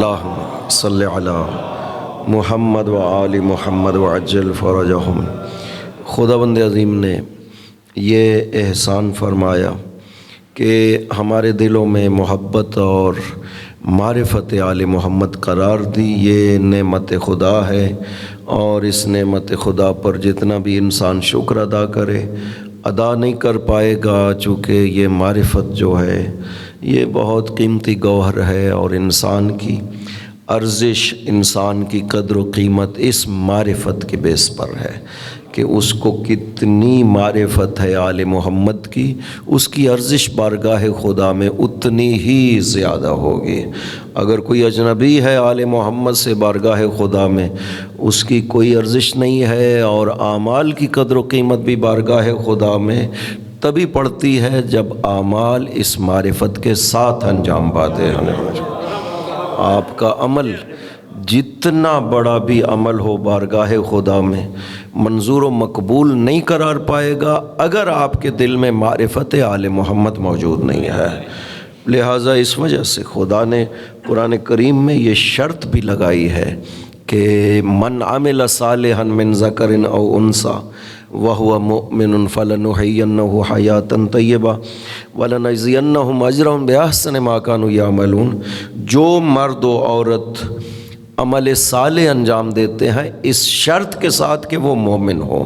اللہم صلی علی محمد و آل محمد وعجل فرجہم۔ خداوند عظیم نے یہ احسان فرمایا کہ ہمارے دلوں میں محبت اور معرفت آل محمد قرار دی۔ یہ نعمت خدا ہے، اور اس نعمت خدا پر جتنا بھی انسان شکر ادا کرے ادا نہیں کر پائے گا، چونکہ یہ معرفت جو ہے یہ بہت قیمتی گوہر ہے، اور انسان کی ارزش، انسان کی قدر و قیمت اس معرفت کے بیس پر ہے کہ اس کو کتنی معرفت ہے آل محمد کی، اس کی ارزش بارگاہ خدا میں اتنی ہی زیادہ ہوگی۔ اگر کوئی اجنبی ہے آل محمد سے بارگاہ خدا میں، اس کی کوئی ارزش نہیں ہے، اور اعمال کی قدر و قیمت بھی بارگاہ خدا میں تبھی پڑتی ہے جب اعمال اس معرفت کے ساتھ انجام پاتے ہیں۔ آپ کا عمل جتنا بڑا بھی عمل ہو بارگاہ خدا میں منظور و مقبول نہیں قرار پائے گا اگر آپ کے دل میں معرفت آل محمد موجود نہیں ہے۔ لہٰذا اس وجہ سے خدا نے قرآن کریم میں یہ شرط بھی لگائی ہے کہ من عمل صالحا من ذکر او انثی وہو مؤمن فلنحیینہ حیاۃ طیبہ ولنجزینہم اجرہم بأحسن ما کانوا یعملون۔ جو مرد و عورت عمل صالح انجام دیتے ہیں اس شرط کے ساتھ کہ وہ مومن ہو،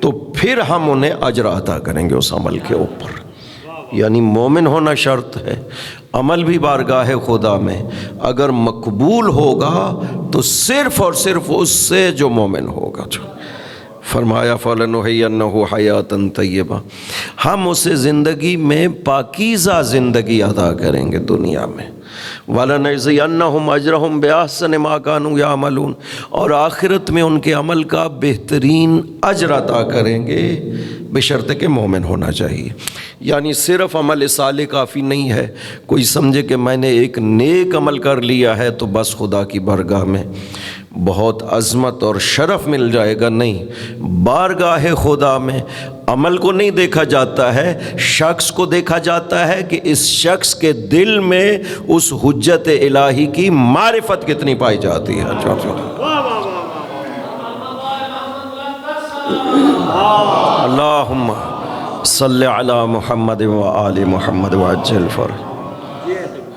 تو پھر ہم انہیں اجر عطا کریں گے اس عمل کے اوپر۔ یعنی مومن ہونا شرط ہے، عمل بھی بارگاہ خدا میں اگر مقبول ہوگا تو صرف اور صرف اس سے جو مومن ہوگا۔ جو فرمایا فَلَنُحْيِيَنَّهُ حَيَاةً طَيِّبَةً، ہم اسے زندگی میں پاکیزہ زندگی عطا کریں گے دنیا میں۔ وَلَنَجْزِيَنَّهُمْ أَجْرَهُمْ بِأَحْسَنِ مَا كَانُوا يَعْمَلُونَ، اور آخرت میں ان کے عمل کا بہترین اجر عطا کریں گے، بشرط کہ مومن ہونا چاہیے۔ یعنی صرف عمل صالح کافی نہیں ہے، کوئی سمجھے کہ میں نے ایک نیک عمل کر لیا ہے تو بس خدا کی بارگاہ میں بہت عظمت اور شرف مل جائے گا۔ نہیں، بارگاہ خدا میں عمل کو نہیں دیکھا جاتا ہے، شخص کو دیکھا جاتا ہے کہ اس شخص کے دل میں اس حجت الہی کی معرفت کتنی پائی جاتی ہے۔ اللہم صلی علی محمد و آل محمد وعجل فرج۔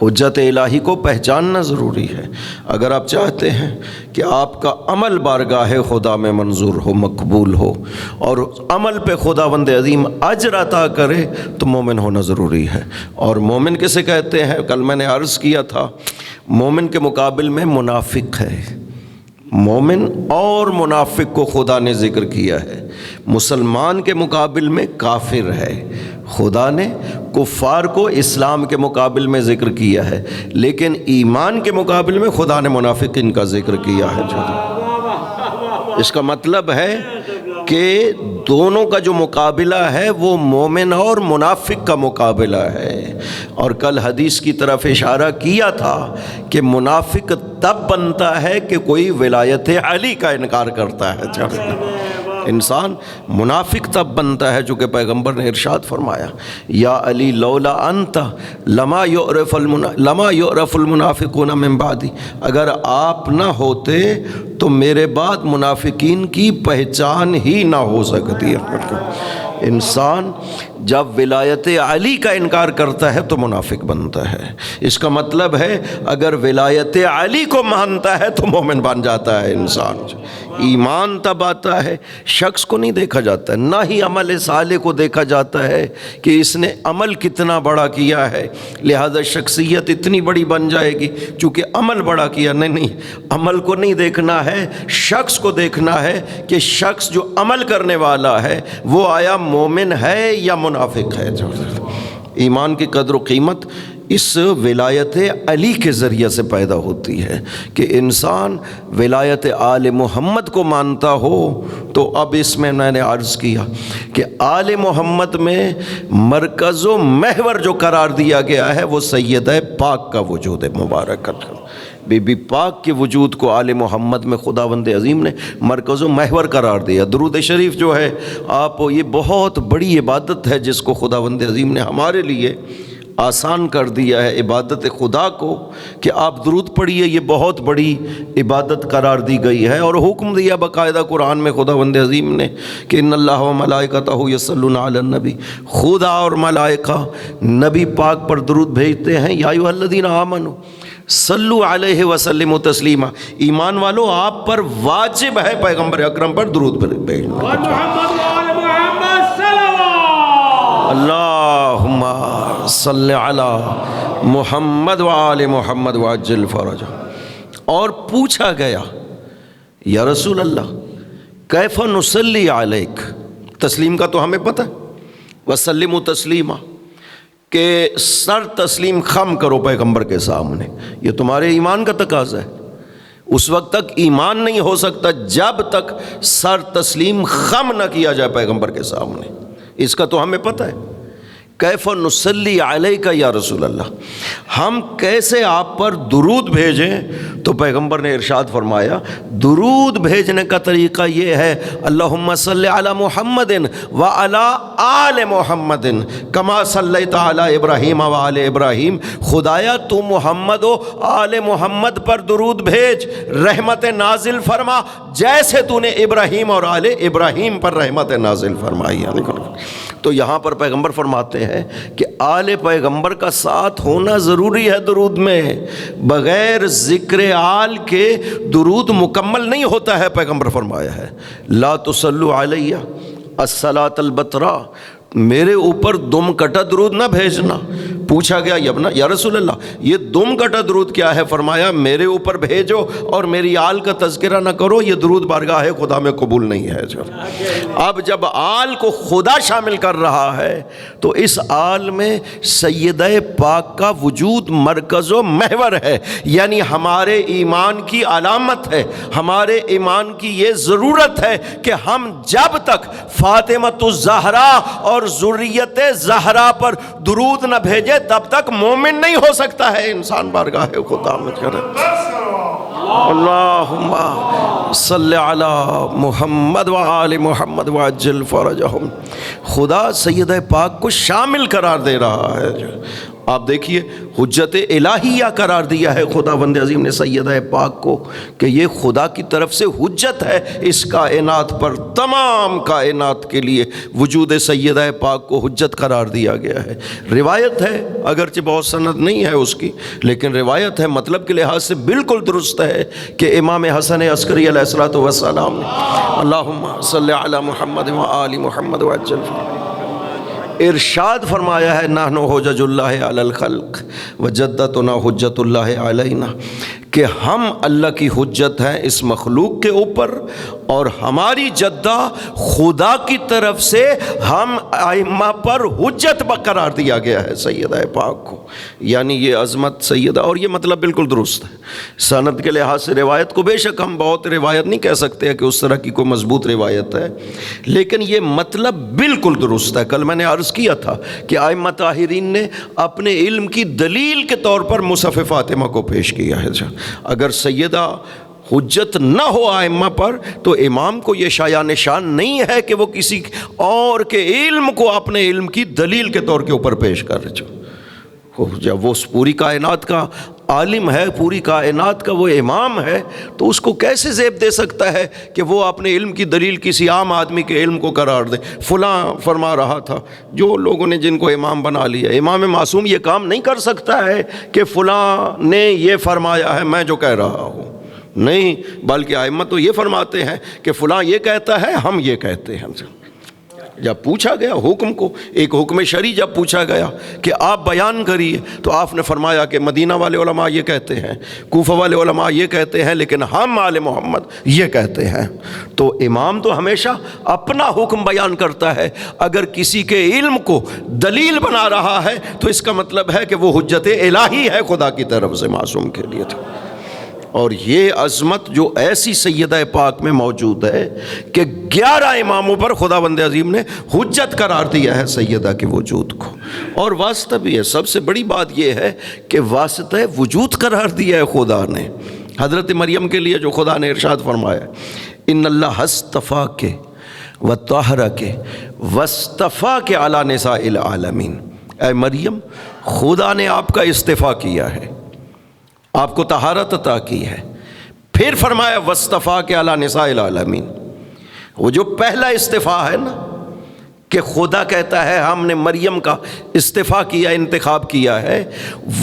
حجت الہی کو پہچاننا ضروری ہے اگر آپ چاہتے ہیں کہ آپ کا عمل بارگاہ خدا میں منظور ہو، مقبول ہو، اور عمل پہ خداوند عظیم اجر عطا کرے، تو مومن ہونا ضروری ہے۔ اور مومن کسے کہتے ہیں؟ کل میں نے عرض کیا تھا، مومن کے مقابل میں منافق ہے۔ مومن اور منافق کو خدا نے ذکر کیا ہے، مسلمان کے مقابل میں کافر ہے۔ خدا نے کفار کو اسلام کے مقابل میں ذکر کیا ہے، لیکن ایمان کے مقابل میں خدا نے منافقین کا ذکر کیا ہے۔ اس کا مطلب ہے کہ دونوں کا جو مقابلہ ہے وہ مومن اور منافق کا مقابلہ ہے۔ اور کل حدیث کی طرف اشارہ کیا تھا کہ منافق تب بنتا ہے کہ کوئی ولایت علی کا انکار کرتا ہے۔ انسان منافق تب بنتا ہے چونکہ پیغمبر نے ارشاد فرمایا، یا علی لولا انت لما یعرف المنافقون من بعدی، اگر آپ نہ ہوتے تو میرے بعد منافقین کی پہچان ہی نہ ہو سکتی ہے۔ انسان جب ولایت علی کا انکار کرتا ہے تو منافق بنتا ہے۔ اس کا مطلب ہے اگر ولایت علی کو مانتا ہے تو مومن بن جاتا ہے انسان۔ ایمان تب آتا ہے، شخص کو نہیں دیکھا جاتا ہے، نہ ہی عمل صالح کو دیکھا جاتا ہے کہ اس نے عمل کتنا بڑا کیا ہے لہذا شخصیت اتنی بڑی بن جائے گی چونکہ عمل بڑا کیا۔ نہیں، عمل کو نہیں دیکھنا ہے، شخص کو دیکھنا ہے کہ شخص جو عمل کرنے والا ہے وہ آیا مومن ہے یا منافق ہے۔ ایمان کی قدر و قیمت اس ولایت علی کے ذریعے سے پیدا ہوتی ہے کہ انسان ولایت آل محمد کو مانتا ہو۔ تو اب اس میں نے عرض کیا کہ آل محمد میں مرکز و محور جو قرار دیا گیا ہے وہ سیدہ پاک کا وجود مبارکت، بی بی پاک کے وجود کو آل محمد میں خداوند عظیم نے مرکز و محور قرار دیا۔ درود شریف جو ہے آپ، یہ بہت بڑی عبادت ہے جس کو خداوند عظیم نے ہمارے لیے آسان کر دیا ہے عبادت خدا کو کہ آپ درود پڑھیے، یہ بہت بڑی عبادت قرار دی گئی ہے، اور حکم دیا باقاعدہ قرآن میں خداوند عظیم نے کہ ان اللہ و ملائکتہ یصلون علی النبی، خدا اور ملائکہ نبی پاک پر درود بھیجتے ہیں۔ یا ایھا الذین آمنوا صلو علیہ وسلم تسلیما، ایمان والو آپ پر واجب ہے پیغمبر اکرم پر درود بھیجنا۔ اللہم صلی علی محمد وآل محمد وعجل فرجہ۔ اور پوچھا گیا یا رسول اللہ کیف نصلی علیک، تسلیم کا تو ہمیں پتہ ہے، وسلم تسلیما کہ سر تسلیم خم کرو پیغمبر کے سامنے، یہ تمہارے ایمان کا تقاضا ہے۔ اس وقت تک ایمان نہیں ہو سکتا جب تک سر تسلیم خم نہ کیا جائے پیغمبر کے سامنے، اس کا تو ہمیں پتہ ہے۔ کیف نصلی علیک یا رسول اللہ، ہم کیسے آپ پر درود بھیجیں؟ تو پیغمبر نے ارشاد فرمایا درود بھیجنے کا طریقہ یہ ہے، اللہم صلی علی محمد وعلی آل محمد کما صلیت علی ابراہیم وآل ابراہیم، خدایا تو محمد و آل محمد پر درود بھیج، رحمت نازل فرما جیسے تو نے ابراہیم اور آل ابراہیم پر رحمت نازل فرمائی۔ تو یہاں پر پیغمبر فرماتے ہیں کہ آل پیغمبر کا ساتھ ہونا ضروری ہے درود میں، بغیر ذکر آل کے درود مکمل نہیں ہوتا ہے۔ پیغمبر فرمایا ہے لا تصلوا علیہ الصلاۃ البتراء، میرے اوپر دم کٹا درود نہ بھیجنا۔ پوچھا گیا یا رسول اللہ یہ دم کٹا درود کیا ہے؟ فرمایا میرے اوپر بھیجو اور میری آل کا تذکرہ نہ کرو، یہ درود بارگاہ خدا میں قبول نہیں ہے۔ اب جب آل کو خدا شامل کر رہا ہے تو اس آل میں سیدہ پاک کا وجود مرکز و محور ہے، یعنی ہمارے ایمان کی علامت ہے، ہمارے ایمان کی یہ ضرورت ہے کہ ہم جب تک فاطمۃ الزہرا اور ذریت زہرا پر درود نہ بھیجے تب تک مومن نہیں ہو سکتا ہے انسان بارگاہ خدا میں کرے۔ اللہم صلی علی محمد وآل محمد وعجل فرجہم، خدا سیدہ پاک کو شامل قرار دے رہا ہے۔ آپ دیکھیے حجت الہیہ قرار دیا ہے خداوند عظیم نے سیدہ پاک کو کہ یہ خدا کی طرف سے حجت ہے اس کائنات پر، تمام کائنات کے لیے وجود سیدہ پاک کو حجت قرار دیا گیا ہے۔ روایت ہے اگرچہ بہت سند نہیں ہے اس کی، لیکن روایت ہے مطلب کے لحاظ سے بالکل درست ہے کہ امام حسن عسکری علیہ الصلوۃ والسلام اللہم صلی علی محمد وآل محمد وعجل ارشاد فرمایا ہے نحن حجج اللہ علی الخلق وجدتنا حجت اللہ علینا، کہ ہم اللہ کی حجت ہیں اس مخلوق کے اوپر، اور ہماری جدہ خدا کی طرف سے ہم ائمہ پر حجت قرار دیا گیا ہے سیدہ پاک کو، یعنی یہ عظمت سیدہ، اور یہ مطلب بالکل درست ہے۔ سند کے لحاظ سے روایت کو بے شک ہم بہت روایت نہیں کہہ سکتے کہ اس طرح کی کوئی مضبوط روایت ہے، لیکن یہ مطلب بالکل درست ہے۔ کل میں نے عرض کیا تھا کہ ائمہ طاہرین نے اپنے علم کی دلیل کے طور پر مصحف فاطمہ کو پیش کیا ہے۔ اگر سیدہ حجت نہ ہو ائمہ پر تو امام کو یہ شایع نشان نہیں ہے کہ وہ کسی اور کے علم کو اپنے علم کی دلیل کے طور کے اوپر پیش کر رہے۔ جب وہ پوری کائنات کا عالم ہے، پوری کائنات کا وہ امام ہے، تو اس کو کیسے زیب دے سکتا ہے کہ وہ اپنے علم کی دلیل کسی عام آدمی کے علم کو قرار دے؟ فلاں فرما رہا تھا، جو لوگوں نے جن کو امام بنا لیا، امام معصوم یہ کام نہیں کر سکتا ہے کہ فلاں نے یہ فرمایا ہے میں جو کہہ رہا ہوں، نہیں، بلکہ ائمہ تو یہ فرماتے ہیں کہ فلاں یہ کہتا ہے ہم یہ کہتے ہیں۔ جب پوچھا گیا حکم کو، ایک حکم شرعی جب پوچھا گیا کہ آپ بیان کریے، تو آپ نے فرمایا کہ مدینہ والے علماء یہ کہتے ہیں، کوفہ والے علماء یہ کہتے ہیں، لیکن ہم آل محمد یہ کہتے ہیں۔ تو امام تو ہمیشہ اپنا حکم بیان کرتا ہے، اگر کسی کے علم کو دلیل بنا رہا ہے تو اس کا مطلب ہے کہ وہ حجت الہی ہے خدا کی طرف سے معصوم کے لیے۔ اور یہ عظمت جو ایسی سیدہ پاک میں موجود ہے کہ 11 اماموں پر خداوند عظیم نے حجت قرار دیا ہے سیدہ کے وجود کو، اور واسطہ بھی ہے۔ سب سے بڑی بات یہ ہے کہ واسطہ وجود قرار دیا ہے خدا نے حضرت مریم کے لیے، جو خدا نے ارشاد فرمایا ان اللہ اصطفاک وطہرک واصطفاک علی نساء العالمین، اے مریم خدا نے آپ کا استفا کیا ہے، آپ کو طہارت عطا کی ہے۔ پھر فرمایا وصطفیٰ کے علی نساء العالمین، وہ جو پہلا استفا ہے نا کہ خدا کہتا ہے ہم نے مریم کا استفا کیا، انتخاب کیا ہے،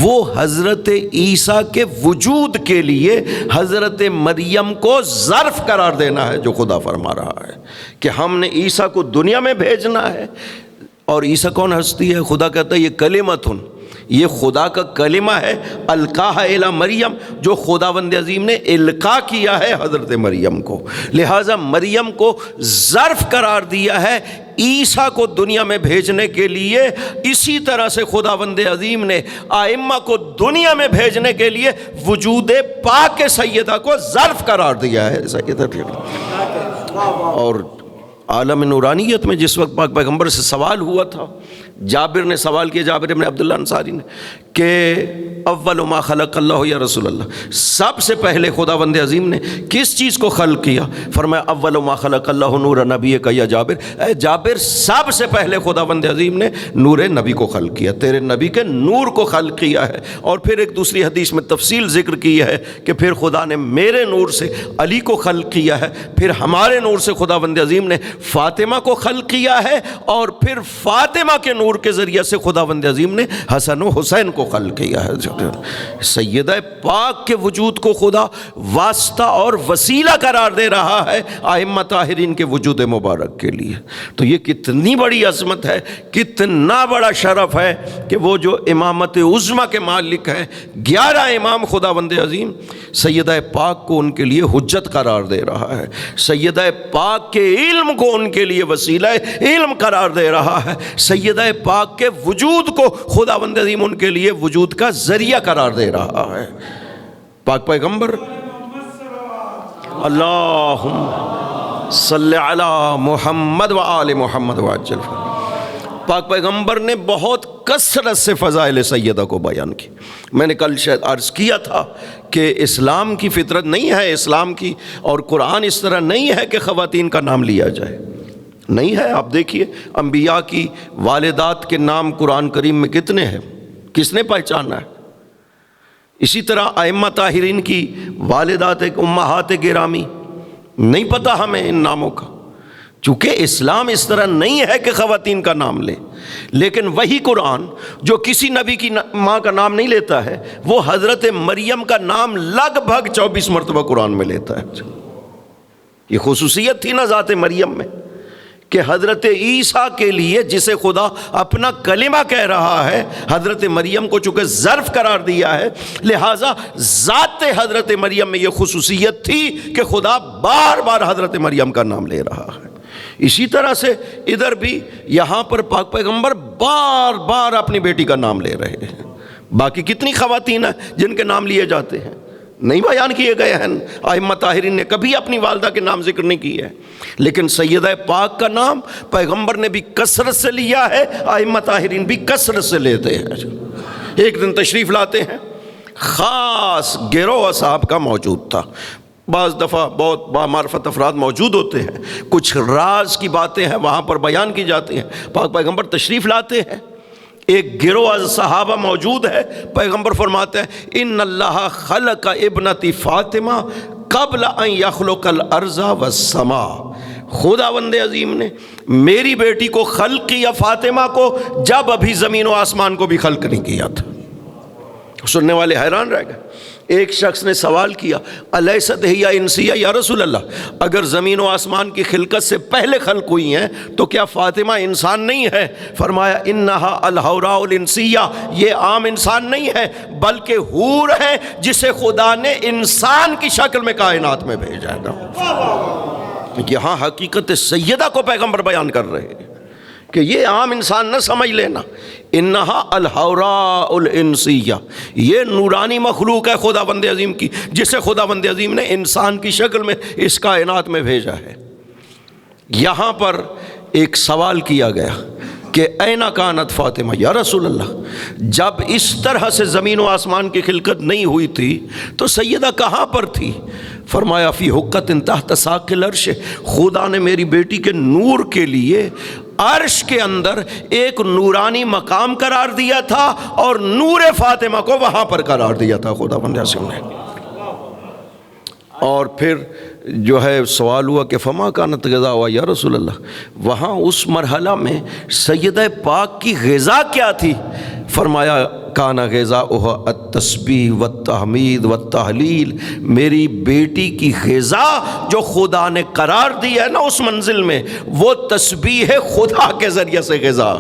وہ حضرت عیسیٰ کے وجود کے لیے حضرت مریم کو ظرف قرار دینا ہے، جو خدا فرما رہا ہے کہ ہم نے عیسیٰ کو دنیا میں بھیجنا ہے۔ اور عیسیٰ کون ہستی ہے؟ خدا کہتا ہے یہ کلمتن، یہ خدا کا کلمہ ہے، القاہ الی مریم، جو خداوند عظیم نے القاء کیا ہے حضرت مریم کو، لہٰذا مریم کو ظرف قرار دیا ہے عیسیٰ کو دنیا میں بھیجنے کے لیے۔ اسی طرح سے خداوند عظیم نے ائمہ کو دنیا میں بھیجنے کے لیے وجود پاک کے سیدہ کو ظرف قرار دیا ہے سیدہ۔ اور عالم نورانیت میں جس وقت پاک پیغمبر سے سوال ہوا تھا، جابر نے سوال کیا، جابر بن عبداللہ انصاری نے، کہ اول ما خلق اللہ یا رسول اللہ، سب سے پہلے خداوند عظیم نے کس چیز کو خلق کیا؟ فرمایا اول ما خلق اللہ نور نبی کا یا جابر، اے جابر سب سے پہلے خداوند عظیم نے نور نبی کو خلق کیا، تیرے نبی کے نور کو خلق کیا ہے۔ اور پھر ایک دوسری حدیث میں تفصیل ذکر کی ہے کہ پھر خدا نے میرے نور سے علی کو خلق کیا ہے، پھر ہمارے نور سے خداوند عظیم نے فاطمہ کو خلق کیا ہے، اور پھر فاطمہ کے نور کے ذریعے سے خداوند عظیم نے حسن و حسین کو خلق کیا ہے۔ سیدہ پاک کے وجود کو خدا واسطہ اور وسیلہ قرار دے رہا ہے ائمہ طاہرین کے وجود مبارک کے لیے۔ تو یہ کتنی بڑی عظمت ہے، کتنا بڑا شرف ہے کہ وہ جو امامت عظمیٰ کے مالک ہیں، 11 امام خداوند عظیم سیدہ پاک کو ان کے لیے حجت قرار دے رہا ہے، سیدہ پاک کے علم کو ان کے لیے وسیلہ علم قرار دے رہا ہے، سیدہ پاک کے وجود کو خداوند عظیم ان کے لیے وجود کا ذریعہ قرار دے رہا ہے۔ پاک پیغمبر اللہم صلی علی محمد و آل محمد وعجل، پاک پیغمبر نے بہت کثرت سے فضائل سیدہ کو بیان کی۔ میں نے کل شاید عرض کیا تھا کہ اسلام کی فطرت نہیں ہے، اسلام کی اور قرآن اس طرح نہیں ہے کہ خواتین کا نام لیا جائے، نہیں ہے۔ آپ دیکھیے انبیاء کی والدات کے نام قرآن کریم میں کتنے ہیں، کس نے پہچانا ہے؟ اسی طرح ائمہ طاہرین کی والدات امہات گرامی، نہیں پتہ ہمیں ان ناموں کا، چونکہ اسلام اس طرح نہیں ہے کہ خواتین کا نام لے۔ لیکن وہی قرآن جو کسی نبی کی ماں کا نام نہیں لیتا ہے، وہ حضرت مریم کا نام لگ بھگ 24 مرتبہ قرآن میں لیتا ہے۔ یہ خصوصیت تھی نا ذات مریم میں کہ حضرت عیسیٰ کے لیے جسے خدا اپنا کلمہ کہہ رہا ہے، حضرت مریم کو چونکہ ظرف قرار دیا ہے، لہٰذا ذات حضرت مریم میں یہ خصوصیت تھی کہ خدا بار بار حضرت مریم کا نام لے رہا ہے۔ اسی طرح سے ادھر بھی یہاں پر پاک پیغمبر بار بار اپنی بیٹی کا نام لے رہے ہیں۔ باقی کتنی خواتین ہیں جن کے نام لیے جاتے ہیں، نہیں بیان کیے گئے ہیں، ائمہ طاہرین نے کبھی اپنی والدہ کے نام ذکر نہیں کیے، لیکن سیدہ پاک کا نام پیغمبر نے بھی کثرت سے لیا ہے، ائمہ طاہرین بھی کثرت سے لیتے ہیں۔ ایک دن تشریف لاتے ہیں، خاص گروہ اصحاب کا موجود تھا، بعض دفعہ بہت بامعرفت افراد موجود ہوتے ہیں، کچھ راز کی باتیں ہیں وہاں پر بیان کی جاتی ہیں، پاک پیغمبر تشریف لاتے ہیں، ایک گروہ از صحابہ موجود ہے، پیغمبر فرماتے ہیں ان اللہ خلق ابنتی فاطمہ قبل ان یخلق الارض والسماء، خداوند عظیم نے میری بیٹی کو خلق کیا، فاطمہ کو، جب ابھی زمین و آسمان کو بھی خلق نہیں کیا تھا۔ سننے والے حیران رہ گئے۔ ایک شخص نے سوال کیا الیست ہی انسیہ یا رسول اللہ، اگر زمین و آسمان کی خلقت سے پہلے خلق ہوئی ہیں تو کیا فاطمہ انسان نہیں ہے؟ فرمایا انہا الحوراء الانسیہ، یہ عام انسان نہیں ہے بلکہ حور ہے جسے خدا نے انسان کی شکل میں کائنات میں بھیجا ہے۔ یہاں حقیقت سیدہ کو پیغمبر بیان کر رہے ہیں کہ یہ عام انسان نہ سمجھ لینا، انہا الحوراء الانسیہ، یہ نورانی مخلوق ہے خداوند عظیم کی، جسے خداوند عظیم نے انسان کی شکل میں اس کائنات میں بھیجا ہے۔ یہاں پر ایک سوال کیا گیا کہ این کانت فاطمہ یا رسول اللہ، جب اس طرح سے زمین و آسمان کی خلقت نہیں ہوئی تھی تو سیدہ کہاں پر تھی؟ فرمایا فی حقت تحت ساق العرش، خدا نے میری بیٹی کے نور کے لیے عرش کے اندر ایک نورانی مقام قرار دیا تھا اور نور فاطمہ کو وہاں پر قرار دیا تھا خداوند عظیم نے۔ اور پھر جو ہے سوال ہوا کہ فما کانت غذا ہوا یا رسول اللہ، وہاں اس مرحلہ میں سیدہ پاک کی غذا کیا تھی؟ فرمایا کانا غذاؤہا التسبیح والتحمید والتحلیل، میری بیٹی کی غذا جو خدا نے قرار دی ہے نا اس منزل میں، وہ تسبیح خدا کے ذریعے سے غذا،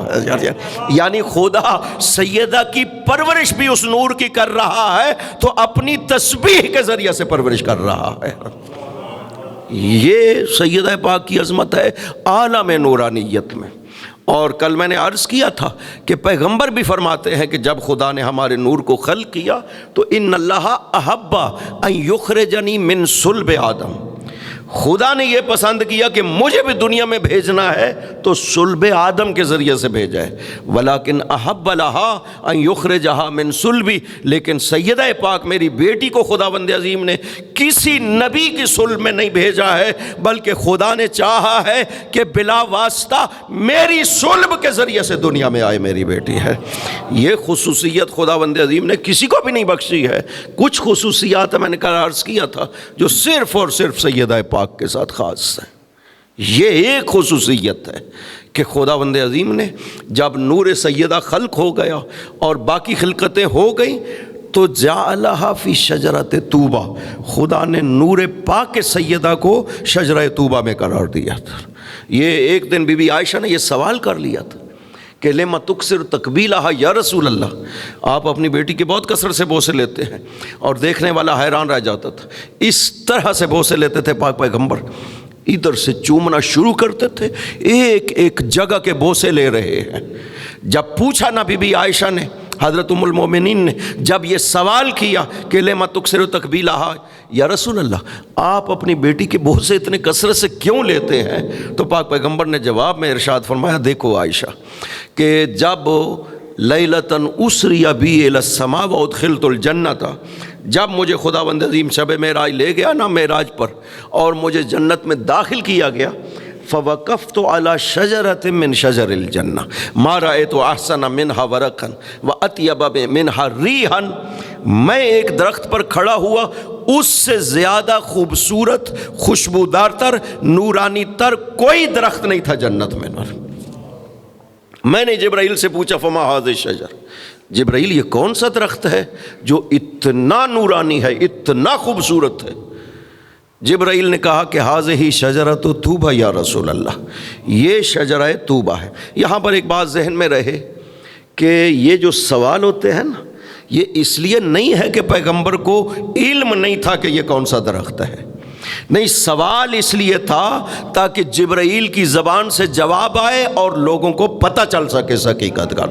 یعنی خدا سیدہ کی پرورش بھی اس نور کی کر رہا ہے تو اپنی تسبیح کے ذریعے سے پرورش کر رہا ہے۔ یہ سیدہ پاک کی عظمت ہے عالم نورانیت میں۔ اور کل میں نے عرض کیا تھا کہ پیغمبر بھی فرماتے ہیں کہ جب خدا نے ہمارے نور کو خلق کیا تو ان اللہ احب ان یخرجنی من صلب آدم، خدا نے یہ پسند کیا کہ مجھے بھی دنیا میں بھیجنا ہے تو صلب آدم کے ذریعے سے بھیجا ہے، ولیکن احب لها ان یخرجها من صلبی، لیکن سیدہ پاک میری بیٹی کو خداوند عظیم نے کسی نبی کی صلب میں نہیں بھیجا ہے، بلکہ خدا نے چاہا ہے کہ بلا واسطہ میری صلب کے ذریعے سے دنیا میں آئے میری بیٹی ہے۔ یہ خصوصیت خداوند عظیم نے کسی کو بھی نہیں بخشی ہے۔ کچھ خصوصیات میں نے عرض کیا تھا جو صرف اور صرف سیدہ پاک کے ساتھ خاص ہے۔ یہ ایک خصوصیت ہے کہ خداوند عظیم نے جب نور سیدہ خلق ہو گیا اور باقی خلقتیں ہو گئیں تو جعلہا فی شجرۃ طوبہ، خدا نے نور پاک سیدہ کو شجرہ طوبہ میں قرار دیا تھا۔ یہ ایک دن بی بی عائشہ نے یہ سوال کر لیا تھا کہ لما تکثر تقبیلہا یا رسول اللہ، آپ اپنی بیٹی کے بہت کثرت سے بوسے لیتے ہیں، اور دیکھنے والا حیران رہ جاتا تھا، اس طرح سے بوسے لیتے تھے پاک پیغمبر، ادھر سے چومنا شروع کرتے تھے، ایک ایک جگہ کے بوسے لے رہے ہیں۔ جب پوچھا نا بی بی عائشہ نے، حضرت ام المومنین نے جب یہ سوال کیا کہ لما تکثر تقبیلہا یا رسول اللہ، آپ اپنی بیٹی کے بوسے اتنے کثرت سے کیوں لیتے ہیں؟ تو پاک پیغمبر نے جواب میں ارشاد فرمایا، دیکھو عائشہ کہ جب لیلتن اسری بی الی السماء وادخلت الجنۃ، جب مجھے خداوند عظیم شب معراج لے گیا نا معراج پر اور مجھے جنت میں داخل کیا گیا، فوقفت علی شجرۃ من شجر الجنہ ما رأیت احسن منہا ورقا واطیب منہا ریحا، میں ایک درخت پر کھڑا ہوا، اس سے زیادہ خوبصورت، خوشبودار تر، نورانی تر کوئی درخت نہیں تھا جنت میں۔ میں نے جبرائیل سے پوچھا فما ھذا الشجر، جبرائیل یہ کون سا درخت ہے جو اتنا نورانی ہے، اتنا خوبصورت ہے؟ جبرائیل نے کہا کہ ھذہ شجرۃ طوبہ یا رسول اللہ، یہ شجرہ طوبہ ہے۔ یہاں پر ایک بات ذہن میں رہے کہ یہ جو سوال ہوتے ہیں نا، یہ اس لیے نہیں ہے کہ پیغمبر کو علم نہیں تھا کہ یہ کون سا درخت ہے، نہیں، سوال اس لیے تھا تاکہ جبرائیل کی زبان سے جواب آئے اور لوگوں کو پتہ چل سکے حقیقت کا۔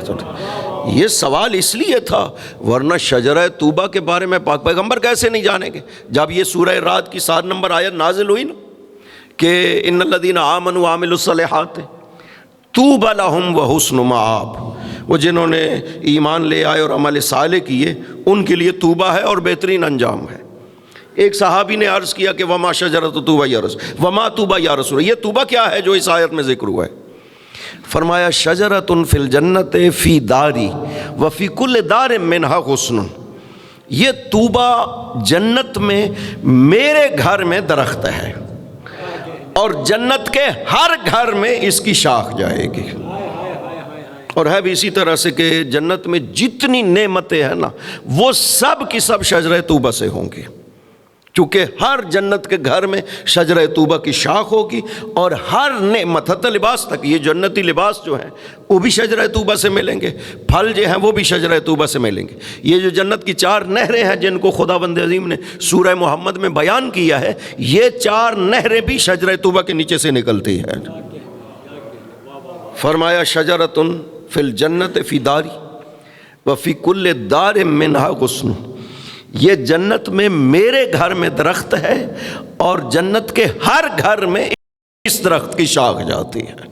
یہ سوال اس لیے تھا، ورنہ شجرہ طوبہ کے بارے میں پاک پیغمبر کیسے نہیں جانیں گے؟ جب یہ سورہ رعد کی 7 نمبر آیت نازل ہوئی نا کہ ان الذین آمنوا وعملوا الصالحات طوبی لہم وحسن مآب، وہ جنہوں نے ایمان لے آئے اور عمل صالح کیے ان کے لیے طوبہ ہے اور بہترین انجام ہے۔ ایک صحابی نے عرض کیا کہ وما شجرۃ طوبہ یا رسول، وما طوبہ یا رسول، یہ طوبہ کیا ہے جو اس آیت میں ذکر ہوا ہے؟ فرمایا شجرۃ فی الجنت فی داری وفی کل دار منہا غصن، یہ طوبہ جنت میں میرے گھر میں درخت ہے اور جنت کے ہر گھر میں اس کی شاخ جائے گی۔ اور ہے بھی اسی طرح سے کہ جنت میں جتنی نعمتیں ہیں نا وہ سب کی سب شجرہ طوبہ سے ہوں گی، چونکہ ہر جنت کے گھر میں شجرہ طوبہ کی شاخ ہوگی، اور ہر نعمت حتی لباس تک، یہ جنتی لباس جو ہیں وہ بھی شجرہ طوبہ سے ملیں گے، پھل جو ہیں وہ بھی شجرہ طوبہ سے ملیں گے۔ یہ جو جنت کی 4 نہریں ہیں جن کو خداوند عظیم نے سورہ محمد میں بیان کیا ہے، یہ 4 نہریں بھی شجرہ طوبہ کے نیچے سے نکلتی ہیں۔ فرمایا شجرۃ فی الجنت فی داری وفی کل دار منہا غصن، یہ جنت میں میرے گھر میں درخت ہے اور جنت کے ہر گھر میں اس درخت کی شاخ جاتی ہے۔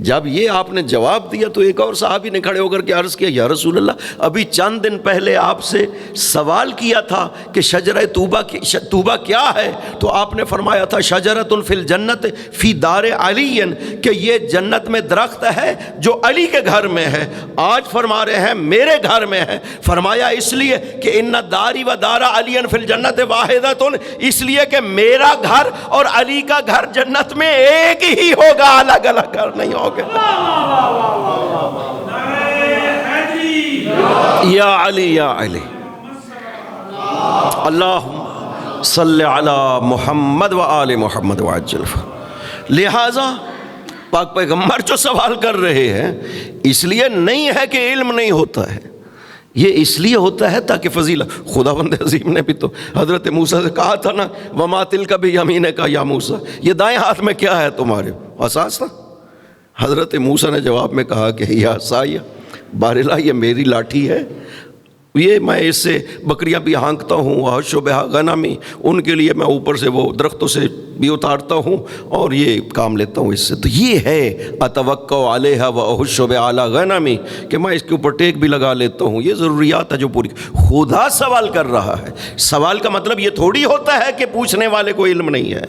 جب یہ آپ نے جواب دیا تو ایک اور صحابی نے کھڑے ہو کر کے عرض کیا یا رسول اللہ ابھی چند دن پہلے آپ سے سوال کیا تھا کہ شجرہ طوبہ کیا ہے، تو آپ نے فرمایا تھا شجرۃ فی الجنت فی دار علی، کہ یہ جنت میں درخت ہے جو علی کے گھر میں ہے۔ آج فرما رہے ہیں میرے گھر میں ہے۔ فرمایا اس لیے کہ ان داری و دار علی فی الجنت واحدۃ، اس لیے کہ میرا گھر اور علی کا گھر جنت میں ایک ہی ہوگا، الگ الگ گھر نہیں ہوگا۔ یا علی یا علی اللہم صلی علی محمد و آل محمد وعجل۔ لہذا پاک پیغمبر جو سوال کر رہے ہیں اس لیے نہیں ہے کہ علم نہیں ہوتا ہے، یہ اس لیے ہوتا ہے تاکہ فضیلت۔ خداوند عظیم نے بھی تو حضرت موسیٰ سے کہا تھا نا وما تلک بیمینک یا موسیٰ، یہ دائیں ہاتھ میں کیا ہے تمہارے؟ اساس تھا۔ حضرت موسیٰ نے جواب میں کہا کہ یا عصای، بارلا یہ میری لاٹھی ہے، یہ میں اس سے بکریاں بھی ہانکتا ہوں، وحش بہا غنمی، ان کے لیے میں اوپر سے وہ درختوں سے بھی اتارتا ہوں اور یہ کام لیتا ہوں اس سے۔ تو یہ ہے اتوکل علیہا واحش بہا غنمی، کہ میں اس کے اوپر ٹیک بھی لگا لیتا ہوں، یہ ضروریات ہے جو پوری۔ خدا سوال کر رہا ہے، سوال کا مطلب یہ تھوڑی ہوتا ہے کہ پوچھنے والے کو علم نہیں ہے۔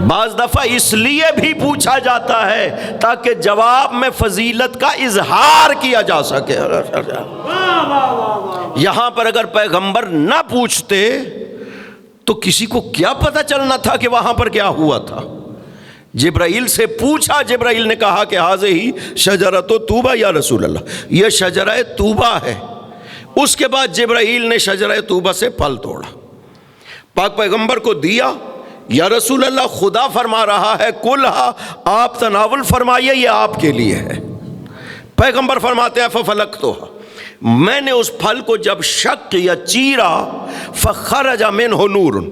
بعض دفعہ اس لیے بھی پوچھا جاتا ہے تاکہ جواب میں فضیلت کا اظہار کیا جا سکے۔ یہاں پر اگر پیغمبر نہ پوچھتے تو کسی کو کیا پتہ چلنا تھا کہ وہاں پر کیا ہوا تھا؟ جبرائیل سے پوچھا، جبرائیل نے کہا کہ ہذہ شجرۃ طوبہ یا رسول اللہ، یہ شجرہ طوبہ ہے۔ اس کے بعد جبرائیل نے شجرہ طوبہ سے پھل توڑا، پاک پیغمبر کو دیا۔ یا رسول اللہ خدا فرما رہا ہے کلھا، آپ تناول فرمائیے، یہ آپ کے لیے ہے۔ پیغمبر فرماتے ہیں ففلقتھا، میں نے اس پھل کو جب شق یا چیرا، فخرج منہ نور،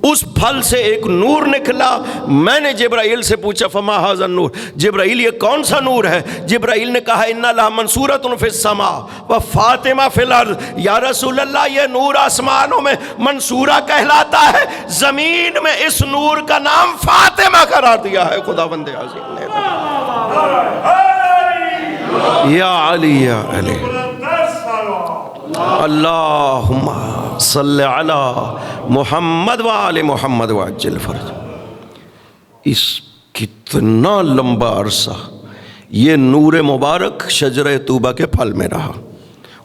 اس پھل سے ایک نور نکلا۔ میں نے جبرائیل سے پوچھا فما ھذا النور، جبرائیل یہ کون سا نور ہے؟ جبرائیل نے کہا ان لھا منصورۃ فی السماء و فاطمہ فی الارض، یا رسول اللہ یہ نور آسمانوں میں منصورہ کہلاتا ہے، زمین میں اس نور کا نام فاطمہ قرار دیا ہے خداوند عظیم نے۔ یا علی یا علی اللہم صلی علی محمد و آل محمد وعجل فرج۔ اس کتنا لمبا عرصہ یہ نور مبارک شجرہ طوبہ کے پھل میں رہا۔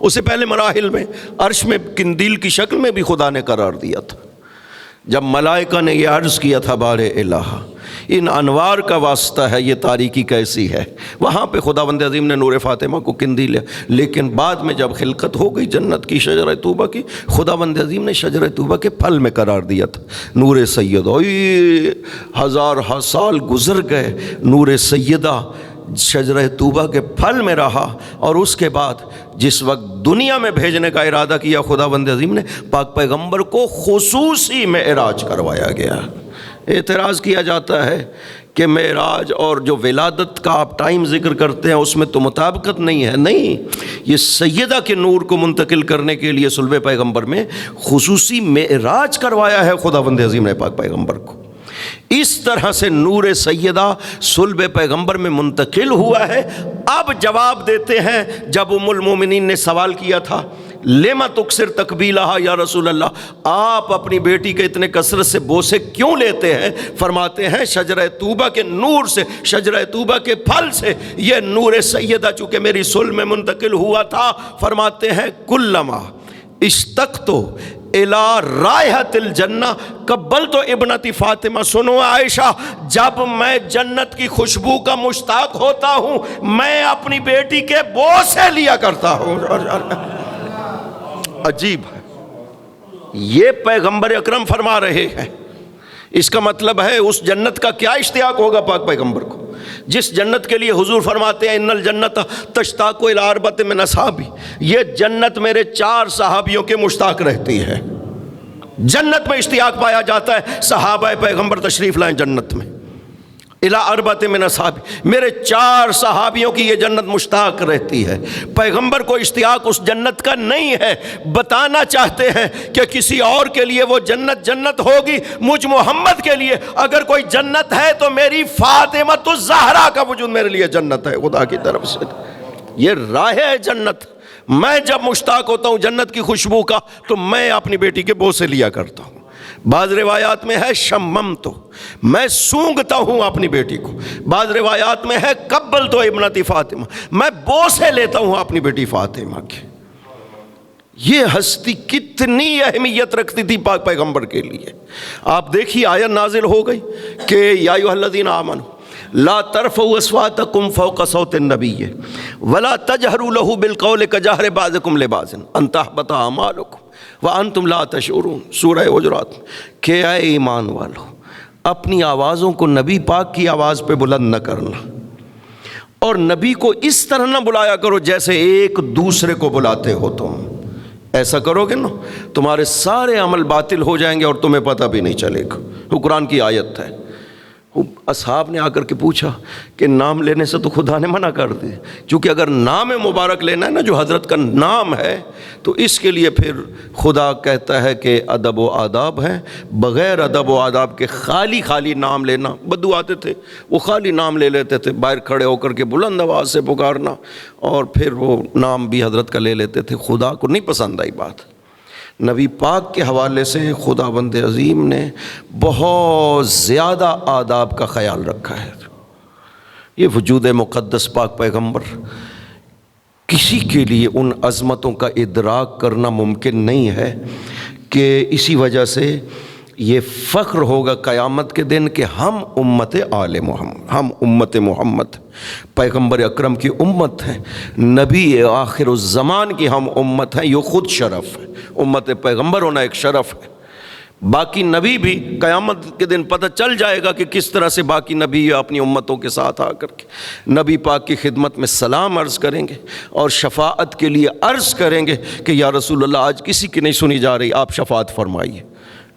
اس سے پہلے مراحل میں عرش میں قندیل کی شکل میں بھی خدا نے قرار دیا تھا۔ جب ملائکہ نے یہ عرض کیا تھا بار الہ، ان انوار کا واسطہ ہے، یہ تاریکی کیسی ہے، وہاں پہ خداوند عظیم نے نور فاطمہ کو قندیل لیا۔ لیکن بعد میں جب خلقت ہو گئی جنت کی شجرہ طوبہ کی، خداوند عظیم نے شجرہ طوبہ کے پھل میں قرار دیا تھا نور سیدہ۔ ہزارہ سال گزر گئے، نور سیدہ شجرہ طوبہ کے پھل میں رہا، اور اس کے بعد جس وقت دنیا میں بھیجنے کا ارادہ کیا خداوند عظیم نے، پاک پیغمبر کو خصوصی معراج کروایا گیا۔ اعتراض کیا جاتا ہے کہ معراج اور جو ولادت کا آپ ٹائم ذکر کرتے ہیں اس میں تو مطابقت نہیں ہے۔ نہیں، یہ سیدہ کے نور کو منتقل کرنے کے لیے صلب پیغمبر میں خصوصی معراج کروایا ہے خداوند عظیم نے پاک پیغمبر کو۔ اس طرح سے نور سیدہ صلب پیغمبر میں منتقل ہوا ہے۔ اب جواب دیتے ہیں، جب ام المومنین نے سوال کیا تھا لما تکثر تقبیلہا یا رسول اللہ، آپ اپنی بیٹی کے اتنے کثرت سے بوسے کیوں لیتے ہیں؟ فرماتے ہیں شجرہ طوبہ کے نور سے، شجرہ طوبہ کے پھل سے یہ نور سیدہ چونکہ میری صلب میں منتقل ہوا تھا۔ فرماتے ہیں کلما اشتقتو الی رائحۃ الجنہ قبلت ابنتی فاطمہ۔ سنو عائشہ، جب میں جنت کی خوشبو کا مشتاق ہوتا ہوں میں اپنی بیٹی کے بوسے لیا کرتا ہوں۔ عجیب ہے، یہ پیغمبر اکرم فرما رہے ہیں۔ اس کا مطلب ہے اس جنت کا کیا اشتیاق ہوگا پاک پیغمبر کو، جس جنت کے لیے حضور فرماتے ہیں ان الجنت تشتاق الی اربعۃ من اصحابی، یہ جنت میرے 4 صحابیوں کے مشتاق رہتی ہے۔ جنت میں اشتیاق پایا جاتا ہے، صحابہ پیغمبر تشریف لائیں جنت میں۔ الا اربعۃ من اصحابی، میرے 4 صحابیوں کی یہ جنت مشتاق رہتی ہے۔ پیغمبر کو اشتیاق اس جنت کا نہیں ہے، بتانا چاہتے ہیں کہ کسی اور کے لیے وہ جنت جنت ہوگی، مجھ محمد کے لیے اگر کوئی جنت ہے تو میری فاطمہ الزہرا کا وجود میرے لیے جنت ہے خدا کی طرف سے۔ یہ راہ ہے جنت۔ میں جب مشتاق ہوتا ہوں جنت کی خوشبو کا تو میں اپنی بیٹی کے بوسے لیا کرتا ہوں۔ بعض روایات میں ہے شممت، میں سونگھتا ہوں اپنی بیٹی کو۔ بعض روایات میں ہے قبلت ابنتی فاطمہ، میں بوسے لیتا ہوں اپنی بیٹی فاطمہ کے۔ یہ ہستی کتنی اہمیت رکھتی تھی پاک پیغمبر کے لیے۔ آپ دیکھیے آیت نازل ہو گئی کہ یا ایھا الذین آمنوا لا ترفعوا اصواتکم فوق صوت النبی ولا تجہروا لہ بالقول کجہر بعضکم لبعض ان تحبط اعمالکم وانتم لا تشعرون، سورہ حجرات۔ کہ اے ایمان والو، اپنی آوازوں کو نبی پاک کی آواز پہ بلند نہ کرنا، اور نبی کو اس طرح نہ بلایا کرو جیسے ایک دوسرے کو بلاتے ہو تم۔ ایسا کرو گے نا تمہارے سارے عمل باطل ہو جائیں گے اور تمہیں پتہ بھی نہیں چلے گا۔ وہ قرآن کی آیت ہے۔ اصحاب نے آ کر کے پوچھا کہ نام لینے سے تو خدا نے منع کر دی، چونکہ اگر نام مبارک لینا ہے نا جو حضرت کا نام ہے تو اس کے لیے پھر خدا کہتا ہے کہ ادب و آداب ہیں، بغیر ادب و آداب کے خالی نام لینا، بدو آتے تھے وہ خالی نام لے لیتے تھے، باہر کھڑے ہو کر کے بلند آواز سے پکارنا اور پھر وہ نام بھی حضرت کا لے لیتے تھے۔ خدا کو نہیں پسند آئی بات۔ نبی پاک کے حوالے سے خداوند عظیم نے بہت زیادہ آداب کا خیال رکھا ہے۔ یہ وجود مقدس پاک پیغمبر، کسی کے لیے ان عظمتوں کا ادراک کرنا ممکن نہیں ہے کہ اسی وجہ سے یہ فخر ہوگا قیامت کے دن کہ ہم امت آل محمد، ہم امت محمد، پیغمبر اکرم کی امت ہیں، نبی آخر الزمان کی ہم امت ہیں۔ یہ خود شرف ہے، امت پیغمبر ہونا ایک شرف ہے۔ باقی نبی بھی قیامت کے دن پتہ چل جائے گا کہ کس طرح سے باقی نبی اپنی امتوں کے ساتھ آ کر کے نبی پاک کی خدمت میں سلام عرض کریں گے اور شفاعت کے لیے عرض کریں گے کہ یا رسول اللہ آج کسی کی نہیں سنی جا رہی، آپ شفاعت فرمائیے۔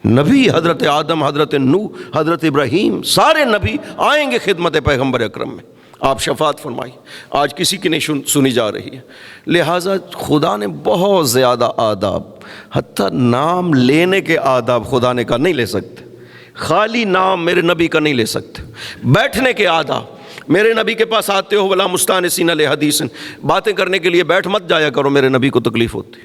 نبی حضرت آدم، حضرت نوح، حضرت ابراہیم، سارے نبی آئیں گے خدمت پیغمبر اکرم میں، آپ شفاعت فرمائیے، آج کسی کی نہیں سنی جا رہی ہے۔ لہٰذا خدا نے بہت زیادہ آداب، حتیٰ نام لینے کے آداب خدا نے کہا نہیں لے سکتے، خالی نام میرے نبی کا نہیں لے سکتے۔ بیٹھنے کے آداب، میرے نبی کے پاس آتے ہو ولا مستانسین لحدیث، باتیں کرنے کے لیے بیٹھ مت جایا کرو، میرے نبی کو تکلیف ہوتی،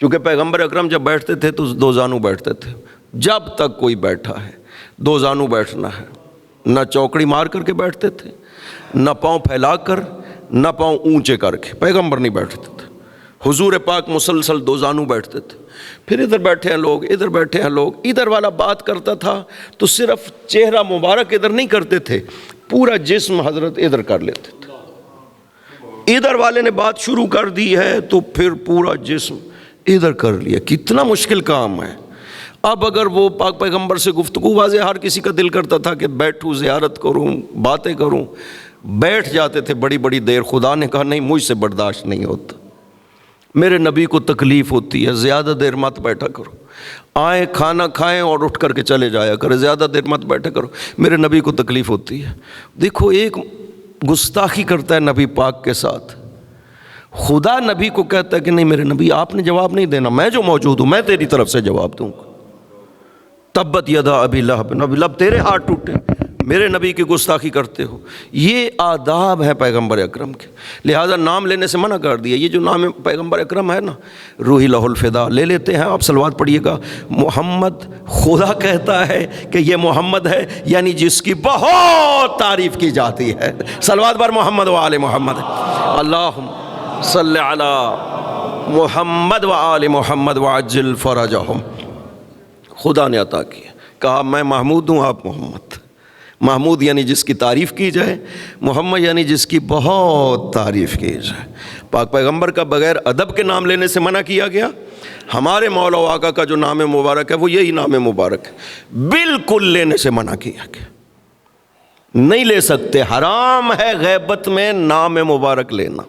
کیونکہ پیغمبر اکرم جب بیٹھتے تھے تو 2 زانو بیٹھتے تھے۔ جب تک کوئی بیٹھا ہے 2 زانو بیٹھنا ہے، نہ چوکڑی مار کر کے بیٹھتے تھے، نہ پاؤں پھیلا کر، نہ پاؤں اونچے کر کے، پیغمبر نہیں بیٹھتے تھے۔ حضور پاک مسلسل 2 زانو بیٹھتے تھے۔ پھر ادھر بیٹھے ہیں لوگ، ادھر بیٹھے ہیں لوگ، ادھر والا بات کرتا تھا تو صرف چہرہ مبارک ادھر نہیں کرتے تھے، پورا جسم حضرت ادھر کر لیتے تھے۔ ادھر والے نے بات شروع کر دی ہے تو پھر پورا جسم ادھر کر لیا۔ کتنا مشکل کام ہے۔ اب اگر وہ پاک پیغمبر سے گفتگو، واضح ہر کسی کا دل کرتا تھا کہ بیٹھوں، زیارت کروں، باتیں کروں، بیٹھ جاتے تھے بڑی بڑی دیر۔ خدا نے کہا نہیں، مجھ سے برداشت نہیں ہوتا، میرے نبی کو تکلیف ہوتی ہے، زیادہ دیر مت بیٹھا کرو، آئیں کھانا کھائیں اور اٹھ کر کے چلے جایا کرے، زیادہ دیر مت بیٹھا کرو، میرے نبی کو تکلیف ہوتی ہے۔ دیکھو ایک گستاخی کرتا ہے نبی پاک کے ساتھ، خدا نبی کو کہتا ہے کہ نہیں میرے نبی آپ نے جواب نہیں دینا، میں جو موجود ہوں میں تیری طرف سے جواب دوں گا۔ تبت یدا ابی لہب، نبی لب تیرے ہاتھ ٹوٹے، میرے نبی کی گستاخی کرتے ہو۔ یہ آداب ہے پیغمبر اکرم کے، لہذا نام لینے سے منع کر دیا۔ یہ جو نام پیغمبر اکرم ہے نا، روحی لہ الفدا، لے لیتے ہیں۔ آپ صلوات پڑھیے گا، محمد، خدا کہتا ہے کہ یہ محمد ہے، یعنی جس کی بہت تعریف کی جاتی ہے۔ صلوات بر محمد و آل محمد، اللہم صلی علی محمد و آل محمد وعجل فرجہم۔ خدا نے عطا کیا، کہا میں محمود ہوں، آپ محمد۔ محمود یعنی جس کی تعریف کی جائے، محمد یعنی جس کی بہت تعریف کی جائے۔ پاک پیغمبر کا بغیر ادب کے نام لینے سے منع کیا گیا۔ ہمارے مولا و آقا کا جو نام مبارک ہے وہ یہی نام مبارک ہے، بالکل لینے سے منع کیا گیا، نہیں لے سکتے، حرام ہے غیبت میں نام مبارک لینا۔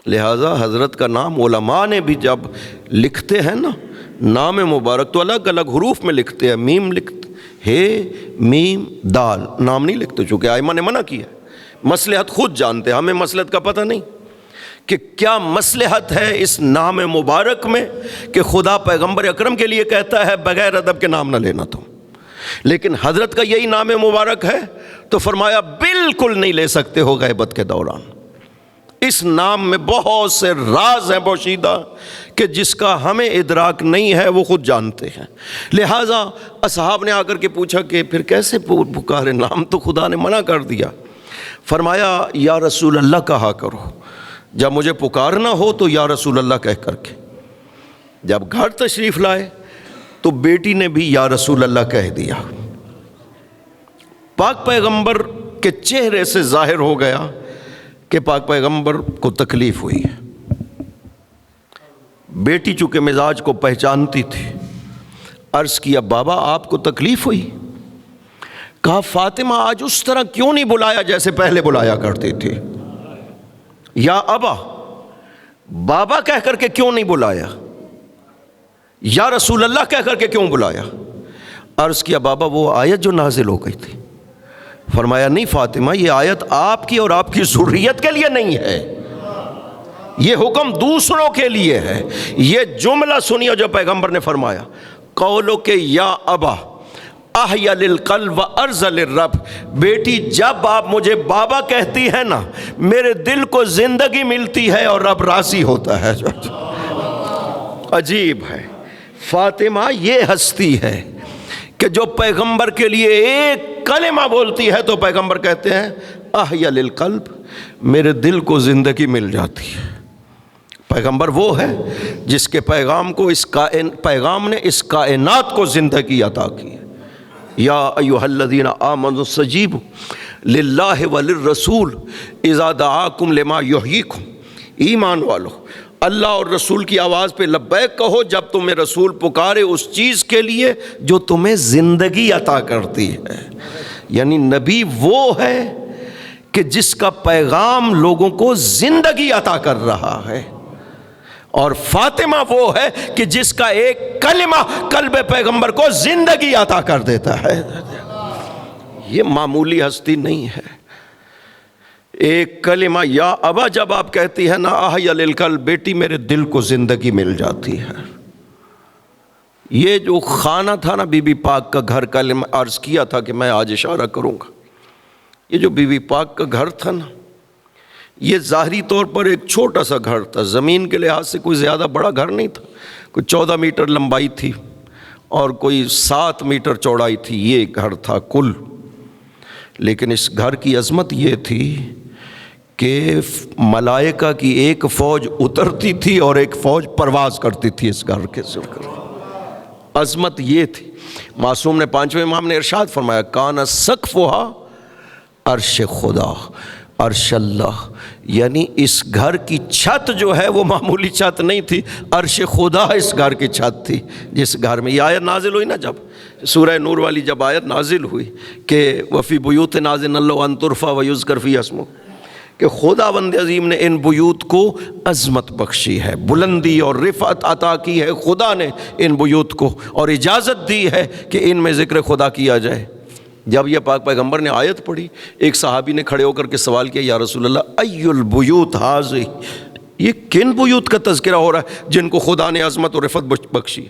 لہٰذا حضرت کا نام علماء نے بھی جب لکھتے ہیں نا نام مبارک تو الگ الگ حروف میں لکھتے ہیں، میم لکھتے، ہے میم دال، نام نہیں لکھتے چونکہ ائمہ نے منع کیا ہے۔ مصلحت خود جانتے ہیں، ہمیں مصلحت کا پتہ نہیں کہ کیا مصلحت ہے اس نام مبارک میں کہ خدا پیغمبر اکرم کے لیے کہتا ہے بغیر ادب کے نام نہ لینا تم، لیکن حضرت کا یہی نام مبارک ہے تو فرمایا بالکل نہیں لے سکتے ہو غیبت کے دوران۔ اس نام میں بہت سے راز ہیں پوشیدہ کہ جس کا ہمیں ادراک نہیں ہے، وہ خود جانتے ہیں۔ لہٰذا اصحاب نے آ کر کے پوچھا کہ پھر کیسے پکارے، نام تو خدا نے منع کر دیا۔ فرمایا یا رسول اللہ کہا کرو، جب مجھے پکارنا ہو تو یا رسول اللہ کہہ کر کے۔ جب گھر تشریف لائے تو بیٹی نے بھی یا رسول اللہ کہہ دیا۔ پاک پیغمبر کے چہرے سے ظاہر ہو گیا کہ پاک پیغمبر کو تکلیف ہوئی ہے۔ بیٹی چونکہ مزاج کو پہچانتی تھی، عرض کیا بابا آپ کو تکلیف ہوئی؟ کہا فاطمہ آج اس طرح کیوں نہیں بلایا جیسے پہلے بلایا کرتی تھی؟ یا ابا، بابا کہہ کر کے کیوں نہیں بلایا؟ یا رسول اللہ کہہ کر کے کیوں بلایا؟ عرض کیا بابا وہ آیت جو نازل ہو گئی تھی۔ فرمایا نہیں فاطمہ، یہ آیت آپ کی اور آپ کی ذریت کے لیے نہیں ہے، یہ حکم دوسروں کے لیے ہے۔ یہ جملہ سنیے جو پیغمبر نے فرمایا، قولو کہ یا ابا احیا للقلب و ارض للرب، بیٹی جب آپ مجھے بابا کہتی ہے نا، میرے دل کو زندگی ملتی ہے اور رب راضی ہوتا ہے۔ عجیب ہے، فاطمہ یہ ہستی ہے کہ جو پیغمبر کے لیے ایک کلمہ بولتی ہے تو پیغمبر کہتے ہیں احیا للقلب، میرے دل کو زندگی مل جاتی ہے۔ پیغمبر وہ ہے جس کے پیغام نے اس کائنات کو زندگی عطا کی ہے۔ یا ایھا الذین آمنوا استجیبوا للہ وللرسول اذا دعاکم لما یحییکم، ایمان والو اللہ اور رسول کی آواز پہ لبیک کہو جب تمہیں رسول پکارے اس چیز کے لیے جو تمہیں زندگی عطا کرتی ہے۔ یعنی نبی وہ ہے کہ جس کا پیغام لوگوں کو زندگی عطا کر رہا ہے، اور فاطمہ وہ ہے کہ جس کا ایک کلمہ قلب پیغمبر کو زندگی عطا کر دیتا ہے۔ یہ معمولی ہستی نہیں ہے۔ ایک کلمہ یا ابا جب آپ کہتی ہے نا احیا للقلب، بیٹی میرے دل کو زندگی مل جاتی ہے۔ یہ جو خانہ تھا نا بی بی پاک کا گھر، کلمہ عرض کیا تھا کہ میں آج اشارہ کروں گا، یہ جو بی بی پاک کا گھر تھا نا، یہ ظاہری طور پر ایک چھوٹا سا گھر تھا، زمین کے لحاظ سے کوئی زیادہ بڑا گھر نہیں تھا، کوئی 14 میٹر لمبائی تھی اور کوئی 7 میٹر چوڑائی تھی، یہ گھر تھا کل۔ لیکن اس گھر کی عظمت یہ تھی کہ ملائکہ کی ایک فوج اترتی تھی اور ایک فوج پرواز کرتی تھی اس گھر کے سر۔ عظمت یہ تھی۔ معصوم نے 5ویں امام نے ارشاد فرمایا کان سقفھا عرش خدا، عرش اللہ، یعنی اس گھر کی چھت جو ہے وہ معمولی چھت نہیں تھی، عرش خدا اس گھر کی چھت تھی جس گھر میں یہ آیت نازل ہوئی نا، جب سورہ نور والی جب آیت نازل ہوئی کہ وفی بیوت نازل اللہ ان ترفع ویذکر فیہا اسمہ، کہ خداوند عظیم نے ان بیوت کو عظمت بخشی ہے، بلندی اور رفعت عطا کی ہے، خدا نے ان بیوت کو اور اجازت دی ہے کہ ان میں ذکر خدا کیا جائے۔ جب یہ پاک پیغمبر نے آیت پڑھی، ایک صحابی نے کھڑے ہو کر کے سوال کیا یا رسول اللہ ای البیوت ھذہ، یہ کن بیوت کا تذکرہ ہو رہا ہے جن کو خدا نے عظمت اور رفعت بخشی؟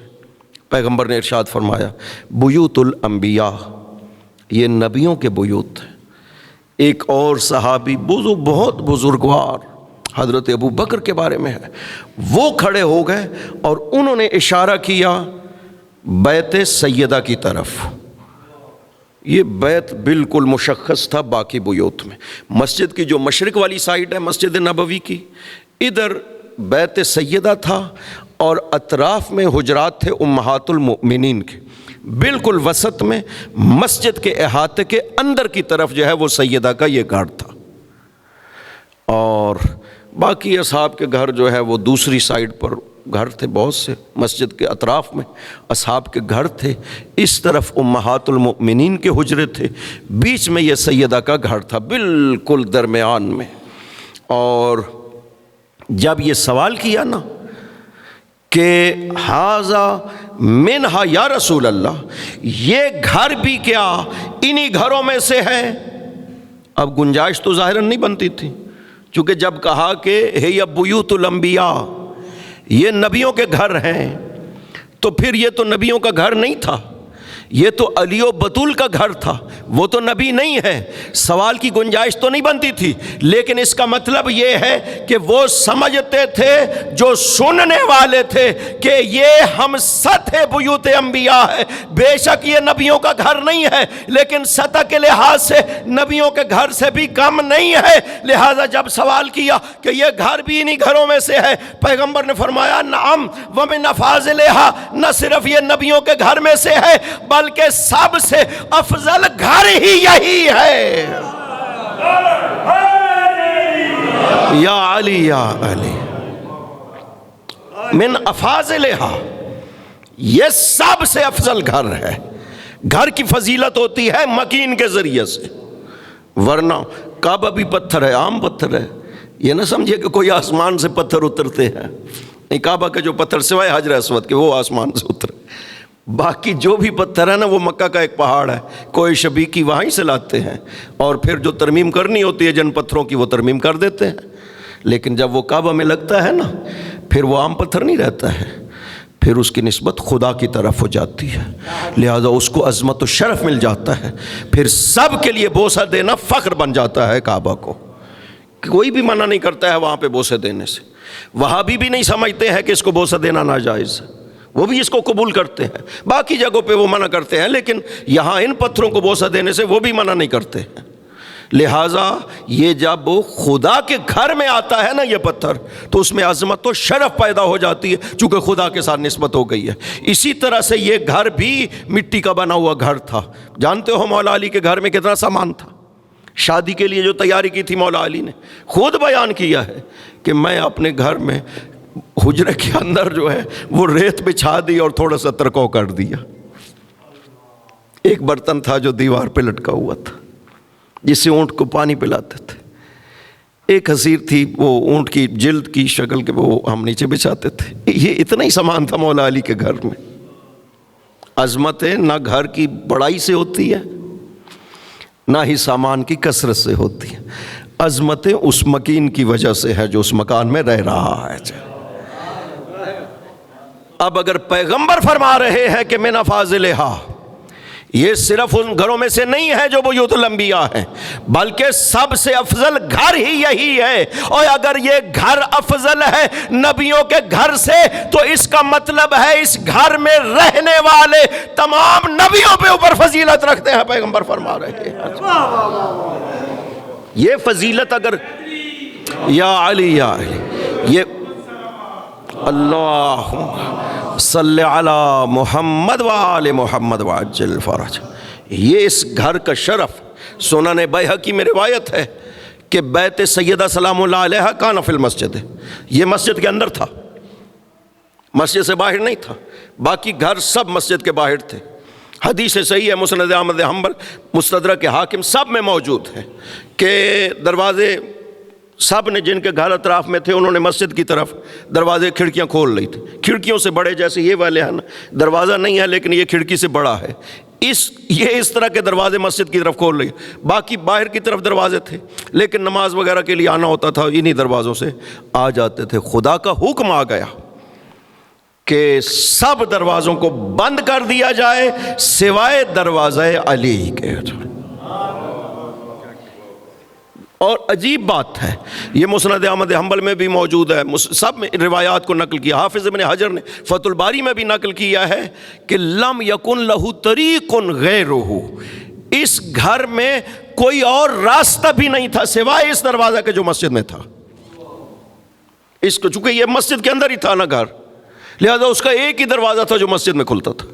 پیغمبر نے ارشاد فرمایا بیوت الانبیاء، یہ نبیوں کے بیوت ہیں۔ ایک اور صحابی بہت بزرگوار حضرت ابو بکر کے بارے میں ہے، وہ کھڑے ہو گئے اور انہوں نے اشارہ کیا بیت سیدہ کی طرف۔ یہ بیت بالکل مشخص تھا باقی بیوت میں۔ مسجد کی جو مشرق والی سائڈ ہے مسجد نبوی کی، ادھر بیت سیدہ تھا اور اطراف میں حجرات تھے امہات المؤمنین کے، بالکل وسط میں مسجد کے احاطے کے اندر کی طرف جو ہے وہ سیدہ کا یہ گھر تھا، اور باقی اصحاب کے گھر جو ہے وہ دوسری سائڈ پر گھر تھے، بہت سے مسجد کے اطراف میں اصحاب کے گھر تھے، اس طرف امہات المؤمنین کے حجرے تھے، بیچ میں یہ سیدہ کا گھر تھا بالکل درمیان میں۔ اور جب یہ سوال کیا نا کہ ھذا منہا یا رسول اللہ، یہ گھر بھی کیا انہی گھروں میں سے ہے؟ اب گنجائش تو ظاہراً نہیں بنتی تھی، چونکہ جب کہا کہ ہے بیوت الانبیاء، یہ نبیوں کے گھر ہیں، تو پھر یہ تو نبیوں کا گھر نہیں تھا، یہ تو علی و بطول کا گھر تھا، وہ تو نبی نہیں ہے، سوال کی گنجائش تو نہیں بنتی تھی۔ لیکن اس کا مطلب یہ ہے کہ وہ سمجھتے تھے جو سننے والے تھے کہ یہ ہم سطح بیوت انبیاء ہے، بے شک یہ نبیوں کا گھر نہیں ہے، لیکن سطح کے لحاظ سے نبیوں کے گھر سے بھی کم نہیں ہے۔ لہذا جب سوال کیا کہ یہ گھر بھی انہی گھروں میں سے ہے، پیغمبر نے فرمایا نعم ومن افاضلھا، نہ صرف یہ نبیوں کے گھر میں سے ہے بلکہ سب سے افضل گھر ہی یہی ہے۔ یا علی یا علی من افاضلھا، یہ سب سے افضل گھر ہے۔ گھر کی فضیلت ہوتی ہے مکین کے ذریعے سے، ورنہ کعبہ بھی پتھر ہے، عام پتھر ہے، یہ نہ سمجھے کہ کوئی آسمان سے پتھر اترتے ہیں، نہیں، کعبہ کے جو پتھر سوائے حجر اسود کے وہ آسمان سے اترے، باقی جو بھی پتھر ہے نا وہ مکہ کا ایک پہاڑ ہے، کوئی شبی کی وہیں سے لاتے ہیں، اور پھر جو ترمیم کرنی ہوتی ہے جن پتھروں کی وہ ترمیم کر دیتے ہیں، لیکن جب وہ کعبہ میں لگتا ہے نا پھر وہ عام پتھر نہیں رہتا ہے، پھر اس کی نسبت خدا کی طرف ہو جاتی ہے، لہذا اس کو عظمت و شرف مل جاتا ہے، پھر سب کے لیے بوسہ دینا فخر بن جاتا ہے کعبہ کو، کوئی بھی منع نہیں کرتا ہے وہاں پہ بوسے دینے سے، وہابی بھی نہیں سمجھتے ہیں کہ اس کو بوسہ دینا ناجائز ہے، وہ بھی اس کو قبول کرتے ہیں، باقی جگہوں پہ وہ منع کرتے ہیں، لیکن یہاں ان پتھروں کو بوسہ دینے سے وہ بھی منع نہیں کرتے ہیں۔ لہٰذا یہ جب خدا کے گھر میں آتا ہے نا یہ پتھر تو اس میں عظمت و شرف پیدا ہو جاتی ہے، چونکہ خدا کے ساتھ نسبت ہو گئی ہے۔ اسی طرح سے یہ گھر بھی مٹی کا بنا ہوا گھر تھا۔ جانتے ہو مولا علی کے گھر میں کتنا سامان تھا؟ شادی کے لیے جو تیاری کی تھی مولا علی نے خود بیان کیا ہے کہ میں اپنے گھر میں حجرے کے اندر جو ہے وہ ریت بچھا دی اور تھوڑا سا ترکو کر دیا، ایک برتن تھا جو دیوار پہ لٹکا ہوا تھا جس سے اونٹ کو پانی پلاتے تھے، ایک حصیر تھی وہ اونٹ کی جلد کی شکل کے وہ ہم نیچے بچھاتے تھے، یہ اتنا ہی سامان تھا مولا علی کے گھر میں۔ عظمتیں نہ گھر کی بڑائی سے ہوتی ہے نہ ہی سامان کی کثرت سے ہوتی ہے، عظمتیں اس مکین کی وجہ سے ہے جو اس مکان میں رہ رہا ہے۔ اب اگر پیغمبر فرما رہے ہیں کہ من افاضلھا، یہ صرف ان گھروں میں سے نہیں ہے جو بیوت الانبیاء ہیں بلکہ سب سے افضل گھر ہی یہی ہے، اور اگر یہ گھر افضل ہے نبیوں کے گھر سے تو اس کا مطلب ہے اس گھر میں رہنے والے تمام نبیوں پہ اوپر فضیلت رکھتے ہیں، پیغمبر فرما رہے ہیں۔ یہ فضیلت اگر یا علی یا علی، یہ اللہم صلی علی محمد وآل محمد وعجل فرج، یہ اس گھر کا شرف۔ سنن بیہقی میں روایت ہے کہ بیت سیدہ سلام اللہ علیہا کان فی المسجد، یہ مسجد کے اندر تھا، مسجد سے باہر نہیں تھا، باقی گھر سب مسجد کے باہر تھے۔ حدیث صحیح ہے، مسند احمد حنبل، مستدرک حاکم سب میں موجود ہے کہ دروازے سب نے جن کے گھر اطراف میں تھے انہوں نے مسجد کی طرف دروازے کھڑکیاں کھول لی تھی، کھڑکیوں سے بڑے جیسے یہ والے ہیں نا، دروازہ نہیں ہے لیکن یہ کھڑکی سے بڑا ہے، اس طرح کے دروازے مسجد کی طرف کھول لی، باقی باہر کی طرف دروازے تھے لیکن نماز وغیرہ کے لیے آنا ہوتا تھا انہی دروازوں سے آ جاتے تھے۔ خدا کا حکم آ گیا کہ سب دروازوں کو بند کر دیا جائے سوائے دروازہ علی کے۔ اور عجیب بات ہے، یہ مسند احمد حنبل میں بھی موجود ہے، سب میں روایات کو نقل کیا، حافظ ابن حجر نے فتح الباری میں بھی نقل کیا ہے کہ لم یکن لہ طریق غیرہ، اس گھر میں کوئی اور راستہ بھی نہیں تھا سوائے اس دروازہ کے جو مسجد میں تھا، اس کو چونکہ یہ مسجد کے اندر ہی تھا نا گھر، لہذا اس کا ایک ہی دروازہ تھا جو مسجد میں کھلتا تھا،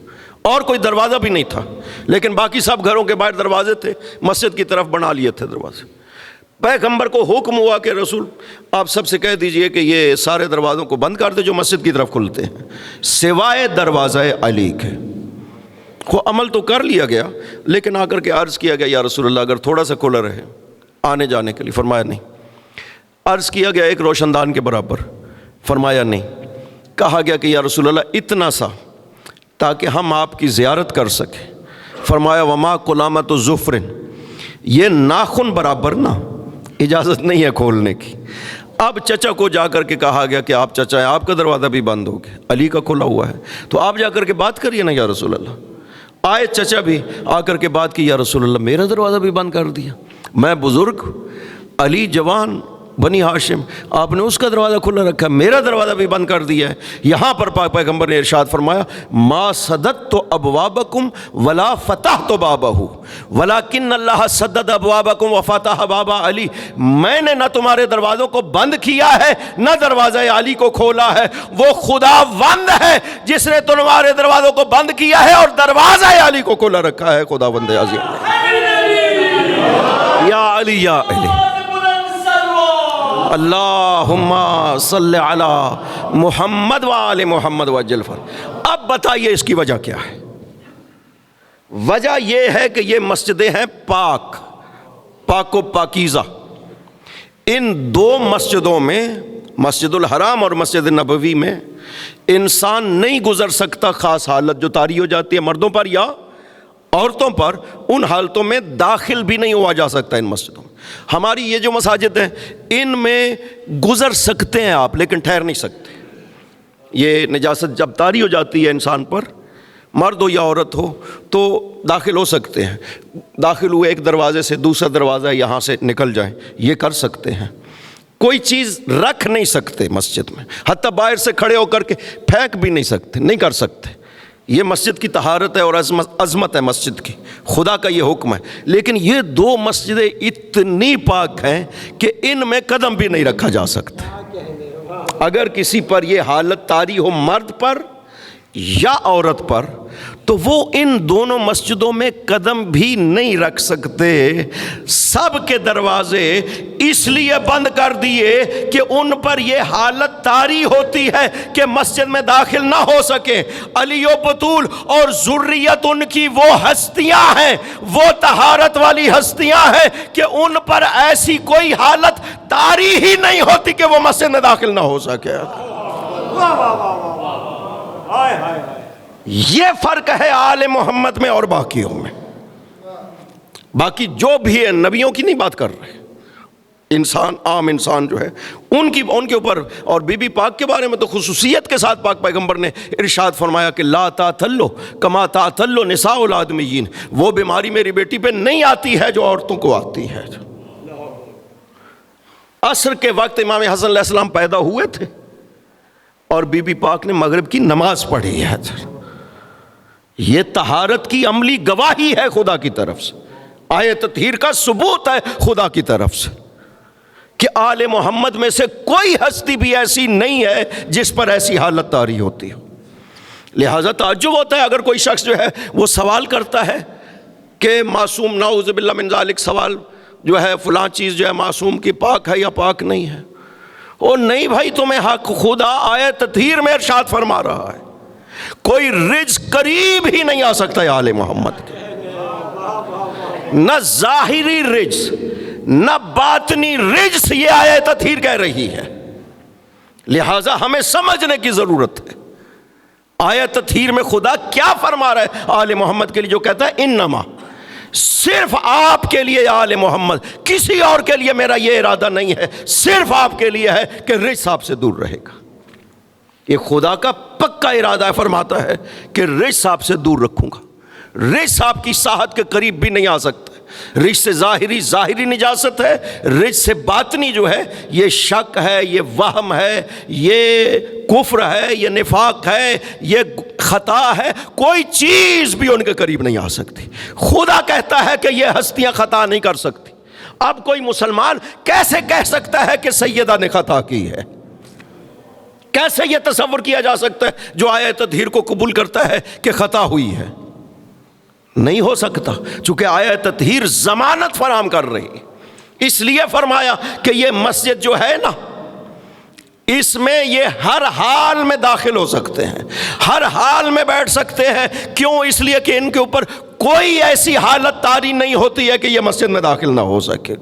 اور کوئی دروازہ بھی نہیں تھا، لیکن باقی سب گھروں کے باہر دروازے تھے، مسجد کی طرف بنا لیے تھے دروازے۔ پیغمبر کو حکم ہوا کہ رسول آپ سب سے کہہ دیجئے کہ یہ سارے دروازوں کو بند کر دے جو مسجد کی طرف کھلتے ہیں سوائے دروازہ علی کے۔ کو عمل تو کر لیا گیا لیکن آ کر کے عرض کیا گیا یا رسول اللہ اگر تھوڑا سا کھلا رہے آنے جانے کے لیے، فرمایا نہیں۔ عرض کیا گیا ایک روشن دان کے برابر، فرمایا نہیں۔ کہا گیا کہ یا رسول اللہ اتنا سا تاکہ ہم آپ کی زیارت کر سکیں. فرمایا وما قلامت ظفرن، یہ ناخن برابر نہ، اجازت نہیں ہے کھولنے کی. اب چچا کو جا کر کے کہا گیا کہ آپ چچا ہیں، آپ کا دروازہ بھی بند ہو گیا، علی کا کھلا ہوا ہے، تو آپ جا کر کے بات کریے نا یا رسول اللہ. آئے چچا بھی آ کر کے بات کی، یا رسول اللہ میرا دروازہ بھی بند کر دیا، میں بزرگ، علی جوان بنی ہاشم، آپ نے اس کا دروازہ کھلا رکھا، میرا دروازہ بھی بند کر دیا ہے. یہاں پر پاک پیغمبر نے ارشاد فرمایا ما سددت ابوابکم ولا فتحت بابہ ولکن اللہ سدد ابوابکم وفتح باب علی. میں نے نہ تمہارے دروازوں کو بند کیا ہے نہ دروازہ علی کو کھولا ہے، وہ خدا وند ہے جس نے تمہارے دروازوں کو بند کیا ہے اور دروازہ علی کو کھولا رکھا ہے. خدا وند عظیم یا علی یا علی. اللہم صلی علی محمد وآل محمد وعجل فرج. اب بتائیے اس کی وجہ کیا ہے؟ وجہ یہ ہے کہ یہ مسجدیں ہیں پاک و پاکیزہ. ان دو مسجدوں میں، مسجد الحرام اور مسجد نبوی میں، انسان نہیں گزر سکتا خاص حالت جو طاری ہو جاتی ہے مردوں پر یا عورتوں پر، ان حالتوں میں داخل بھی نہیں ہوا جا سکتا ان مسجدوں میں. ہماری یہ جو مساجد ہیں ان میں گزر سکتے ہیں آپ لیکن ٹھہر نہیں سکتے. یہ نجاست جب طاری ہو جاتی ہے انسان پر، مرد ہو یا عورت ہو، تو داخل ہو سکتے ہیں. داخل ہوئے ایک دروازے سے دوسرا دروازہ یہاں سے نکل جائیں، یہ کر سکتے ہیں. کوئی چیز رکھ نہیں سکتے مسجد میں، حتیٰ باہر سے کھڑے ہو کر کے پھینک بھی نہیں سکتے، نہیں کر سکتے. یہ مسجد کی طہارت ہے اور عظمت ہے مسجد کی، خدا کا یہ حکم ہے. لیکن یہ دو مسجدیں اتنی پاک ہیں کہ ان میں قدم بھی نہیں رکھا جا سکتا. اگر کسی پر یہ حالت طاری ہو، مرد پر یا عورت پر، تو وہ ان دونوں مسجدوں میں قدم بھی نہیں رکھ سکتے. سب کے دروازے اس لیے بند کر دیے کہ ان پر یہ حالت طاری ہوتی ہے کہ مسجد میں داخل نہ ہو سکے. علی و بطول اور ذریت ان کی وہ ہستیاں ہیں، وہ طہارت والی ہستیاں ہیں کہ ان پر ایسی کوئی حالت طاری ہی نہیں ہوتی کہ وہ مسجد میں داخل نہ ہو سکے. یہ فرق ہے آل محمد میں اور باقیوں میں. باقی جو بھی ہے نبیوں کی نہیں بات کر رہے، انسان، عام انسان جو ہے ان کے اوپر. اور بی بی پاک کے بارے میں تو خصوصیت کے ساتھ پاک پیغمبر نے ارشاد فرمایا کہ لا تعتلوا کما تعتل نساء الآدمیین. وہ بیماری میری بیٹی پہ نہیں آتی ہے جو عورتوں کو آتی ہے. عصر کے وقت امام حسن علیہ السلام پیدا ہوئے تھے اور بی بی پاک نے مغرب کی نماز پڑھی ہے. یہ طہارت کی عملی گواہی ہے خدا کی طرف سے، آیت تطہیر کا ثبوت ہے خدا کی طرف سے کہ آل محمد میں سے کوئی ہستی بھی ایسی نہیں ہے جس پر ایسی حالت طاری ہوتی ہو. لہٰذا تعجب ہوتا ہے اگر کوئی شخص جو ہے وہ سوال کرتا ہے کہ معصوم، نعوذ باللہ من ذالک، سوال جو ہے فلاں چیز جو ہے معصوم کی پاک ہے یا پاک نہیں ہے. او نہیں بھائی، تمہیں حق خدا آیت تطہیر میں ارشاد فرما رہا ہے کوئی رجس قریب ہی نہیں آ سکتا ہے آل محمد کے. نہ ظاہری رجس نہ باطنی رجس، یہ آیت تطہیر کہہ رہی ہے. لہٰذا ہمیں سمجھنے کی ضرورت ہے آیت تطہیر میں خدا کیا فرما رہا ہے آل محمد کے لیے، جو کہتا ہے انما، صرف آپ کے لیے آل محمد، کسی اور کے لیے میرا یہ ارادہ نہیں ہے، صرف آپ کے لیے ہے کہ رجس آپ سے دور رہے گا. یہ خدا کا پکا ارادہ ہے، فرماتا ہے کہ رجس آپ سے دور رکھوں گا. رجس آپ کی ساحت کے قریب بھی نہیں آ سکتا. رجس سے ظاہری نجاست ہے، رجس سے باطنی جو ہے یہ شک ہے، یہ وہم ہے، یہ کفر ہے، یہ نفاق ہے، یہ خطا ہے. کوئی چیز بھی ان کے قریب نہیں آ سکتی. خدا کہتا ہے کہ یہ ہستیاں خطا نہیں کر سکتی. اب کوئی مسلمان کیسے کہہ سکتا ہے کہ سیدہ نے خطا کی ہے؟ کیسے یہ تصور کیا جا سکتا ہے جو آیت تطہیر کو قبول کرتا ہے کہ خطا ہوئی ہے؟ نہیں ہو سکتا، چونکہ آیت تطہیر ضمانت فراہم کر رہی. اس لیے فرمایا کہ یہ مسجد جو ہے نا، اس میں یہ ہر حال میں داخل ہو سکتے ہیں، ہر حال میں بیٹھ سکتے ہیں. کیوں؟ اس لیے کہ ان کے اوپر کوئی ایسی حالت طاری نہیں ہوتی ہے کہ یہ مسجد میں داخل نہ ہو سکے.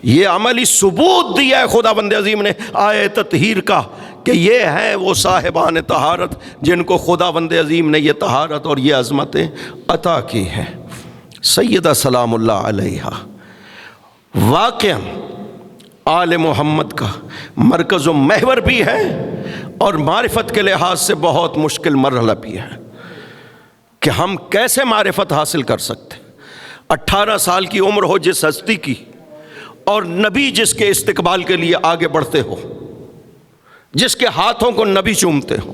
یہ عملی ثبوت دیا ہے خدا بند عظیم نے آیت تطہیر کا کہ یہ ہیں وہ صاحبان طہارت جن کو خداوند عظیم نے یہ طہارت اور یہ عظمتیں عطا کی ہیں۔ سیدہ سلام اللہ علیہا واقعاً آل محمد کا مرکز و محور بھی ہے اور معرفت کے لحاظ سے بہت مشکل مرحلہ بھی ہے کہ ہم کیسے معرفت حاصل کر سکتے۔ 18 سال کی عمر ہو جس ہستی کی اور نبی جس کے استقبال کے لیے آگے بڑھتے ہو، جس کے ہاتھوں کو نبی چومتے ہو،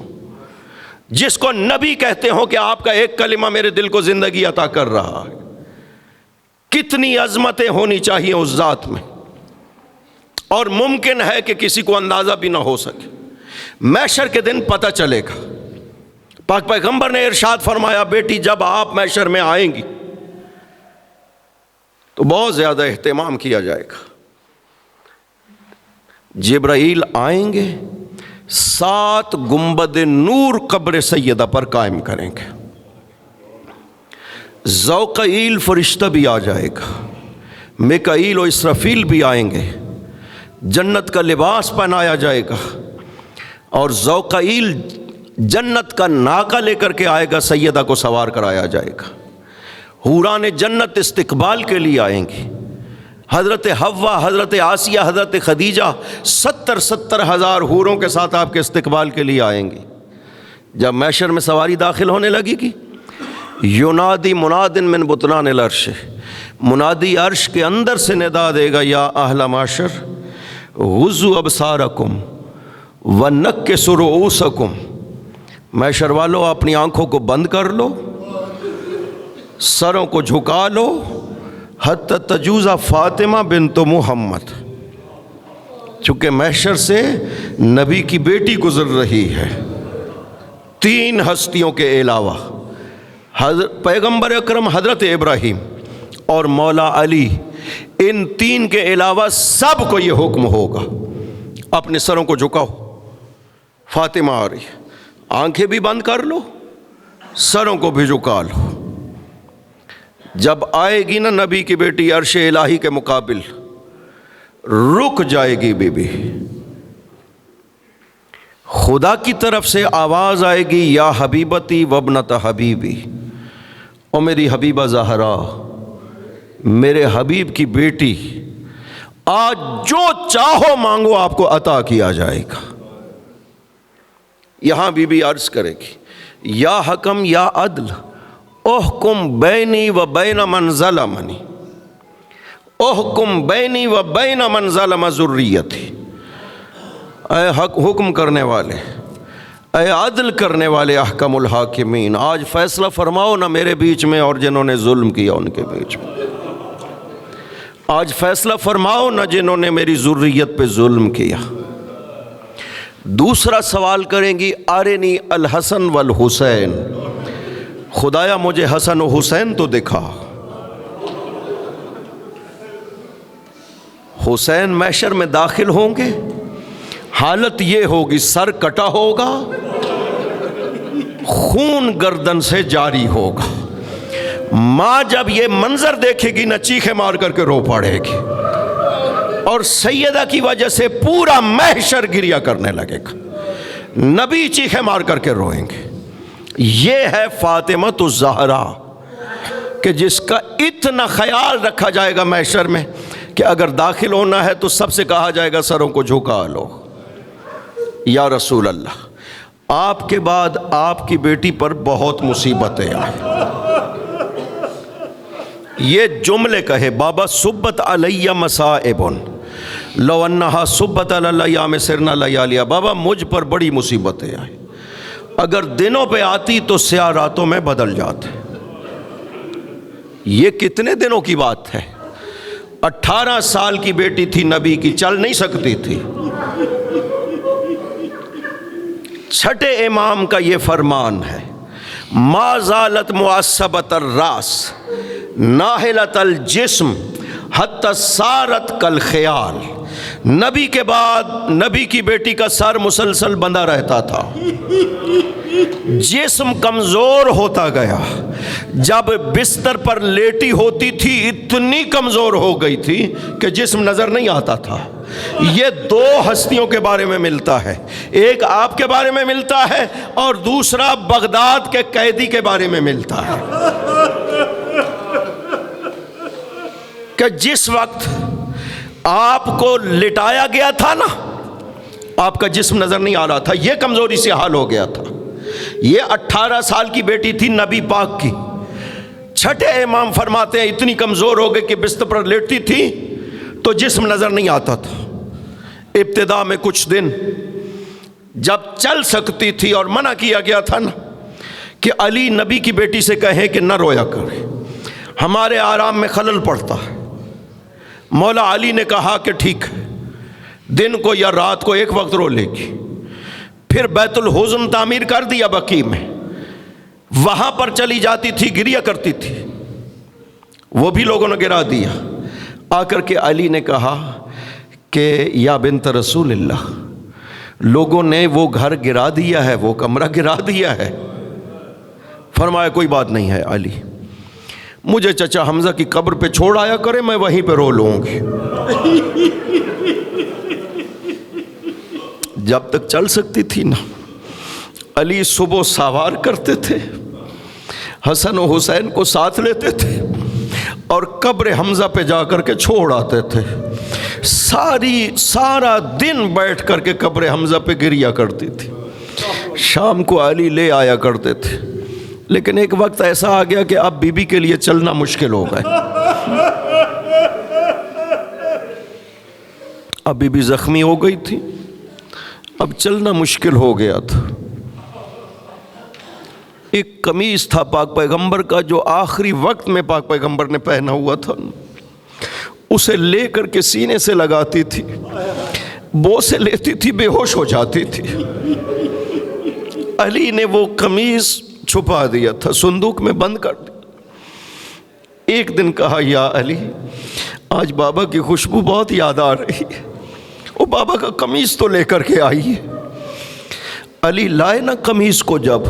جس کو نبی کہتے ہو کہ آپ کا ایک کلمہ میرے دل کو زندگی عطا کر رہا ہے، کتنی عظمتیں ہونی چاہیے اس ذات میں، اور ممکن ہے کہ کسی کو اندازہ بھی نہ ہو سکے۔ محشر کے دن پتہ چلے گا۔ پاک پیغمبر نے ارشاد فرمایا، بیٹی جب آپ محشر میں آئیں گی تو بہت زیادہ اہتمام کیا جائے گا۔ جبرائیل آئیں گے، 7 گنبد نور قبر سیدہ پر قائم کریں گے۔ ذوقائیل فرشتہ بھی آ جائے گا، میکائیل و اسرافیل بھی آئیں گے، جنت کا لباس پہنایا جائے گا، اور ذوقائیل جنت کا ناکہ لے کر کے آئے گا، سیدہ کو سوار کرایا جائے گا۔ حوران جنت استقبال کے لیے آئیں گی، حضرت حوا، حضرت آسیہ، حضرت خدیجہ 70 ہزار حوروں کے ساتھ آپ کے استقبال کے لیے آئیں گی۔ جب محشر میں سواری داخل ہونے لگے گی، ینادی مناد من بطنان العرش، منادی عرش کے اندر سے ندا دے گا، یا اہل معشر غضوا ابصارکم ونکسوا رؤوسکم، محشر والو اپنی آنکھوں کو بند کر لو، سروں کو جھکا لو، حتی تجوز فاطمہ بنت محمد، چونکہ محشر سے نبی کی بیٹی گزر رہی ہے۔ 3 ہستیوں کے علاوہ پیغمبر اکرم حضرت ابراہیم اور مولا علی، ان 3 کے علاوہ سب کو یہ حکم ہوگا، اپنے سروں کو جھکاؤ، فاطمہ آ رہی ہے، آنکھیں بھی بند کر لو، سروں کو بھی جھکا لو۔ جب آئے گی نا نبی کی بیٹی عرش الہی کے مقابل، رک جائے گی بی بی، خدا کی طرف سے آواز آئے گی، یا حبیبتی وابنت حبیبی، او میری حبیبہ زہرا، میرے حبیب کی بیٹی، آج جو چاہو مانگو آپ کو عطا کیا جائے گا۔ یہاں بی بی عرض کرے گی، یا حکم یا عدل احکم بینی و بین من ظلمنی، احکم بینی و بین من ظلم ذریتی، اے حکم کرنے والے، اے عدل کرنے والے، احکم الحاکمین، آج فیصلہ فرماؤ نہ میرے بیچ میں اور جنہوں نے ظلم کیا ان کے بیچ میں، آج فیصلہ فرماؤ نہ جنہوں نے میری ذریت پہ ظلم کیا۔ دوسرا سوال کریں گی، ارنی الحسن والحسین، خدایا مجھے حسن و حسین تو دکھا۔ حسین محشر میں داخل ہوں گے، حالت یہ ہوگی، سر کٹا ہوگا، خون گردن سے جاری ہوگا۔ ماں جب یہ منظر دیکھے گی نہ چیخے مار کر کے رو پڑے گی، اور سیدہ کی وجہ سے پورا محشر گریہ کرنے لگے گا، نبی چیخے مار کر کے روئیں گے۔ یہ ہے فاطمہ الزہرا کہ جس کا اتنا خیال رکھا جائے گا محشر میں کہ اگر داخل ہونا ہے تو سب سے کہا جائے گا سروں کو جھکا لو۔ یا رسول اللہ، آپ کے بعد آپ کی بیٹی پر بہت مصیبتیں آئیں، یہ جملے کہے، بابا صبت علیہ مصائب لو انہا صبت علی الایام سرنا لیالیا، بابا مجھ پر بڑی مصیبتیں آئیں، اگر دنوں پہ آتی تو سیاہ راتوں میں بدل جاتے۔ یہ کتنے دنوں کی بات ہے؟ 18 سال کی بیٹی تھی نبی کی، چل نہیں سکتی تھی۔ چھٹے امام کا یہ فرمان ہے، ما زالت معصبت الراس ناہلت الجسم حتی سارت کالخیال، نبی کے بعد نبی کی بیٹی کا سر مسلسل بندھا رہتا تھا، جسم کمزور ہوتا گیا، جب بستر پر لیٹی ہوتی تھی اتنی کمزور ہو گئی تھی کہ جسم نظر نہیں آتا تھا۔ یہ دو ہستیوں کے بارے میں ملتا ہے، ایک آپ کے بارے میں ملتا ہے اور دوسرا بغداد کے قیدی کے بارے میں ملتا ہے، کہ جس وقت آپ کو لٹایا گیا تھا نا، آپ کا جسم نظر نہیں آ رہا تھا، یہ کمزوری سے حال ہو گیا تھا۔ یہ 18 سال کی بیٹی تھی نبی پاک کی، چھٹے امام فرماتے ہیں اتنی کمزور ہو گئی کہ بستر پر لیٹتی تھی تو جسم نظر نہیں آتا تھا۔ ابتدا میں کچھ دن جب چل سکتی تھی اور منع کیا گیا تھا نا کہ علی نبی کی بیٹی سے کہیں کہ نہ رویا کرے، ہمارے آرام میں خلل پڑتا ہے۔ مولا علی نے کہا کہ ٹھیک ہے، دن کو یا رات کو ایک وقت رو لے گی۔ پھر بیت الحزن تعمیر کر دیا بقیع میں، وہاں پر چلی جاتی تھی، گریا کرتی تھی، وہ بھی لوگوں نے گرا دیا۔ آ کر کے علی نے کہا کہ یا بنت رسول اللہ، لوگوں نے وہ گھر گرا دیا ہے، وہ کمرہ گرا دیا ہے۔ فرمایا کوئی بات نہیں ہے علی، مجھے چچا حمزہ کی قبر پہ چھوڑ آیا کرے، میں وہیں پہ رو لوں گی۔ جب تک چل سکتی تھی نا، علی صبح سوار کرتے تھے، حسن و حسین کو ساتھ لیتے تھے اور قبر حمزہ پہ جا کر کے چھوڑ آتے تھے۔ سارا دن بیٹھ کر کے قبر حمزہ پہ گریا کرتی تھی۔ شام کو علی لے آیا کرتے تھے، لیکن ایک وقت ایسا آ گیا کہ اب بی بی کے لیے چلنا مشکل ہو گئے۔ اب بی بی زخمی ہو گئی تھی، اب چلنا مشکل ہو گیا تھا۔ ایک قمیص تھا پاک پیغمبر کا جو آخری وقت میں پاک پیغمبر نے پہنا ہوا تھا، اسے لے کر کے سینے سے لگاتی تھی، بوسے لیتی تھی، بے ہوش ہو جاتی تھی۔ علی نے وہ قمیص چھپا دیا تھا، صندوق میں بند کر دیا۔ ایک دن کہا یا علی، آج بابا کی خوشبو بہت یاد آ رہی ہے، وہ بابا کا قمیص تو لے کر کے آئی ہے۔ علی لائے نا قمیص کو، جب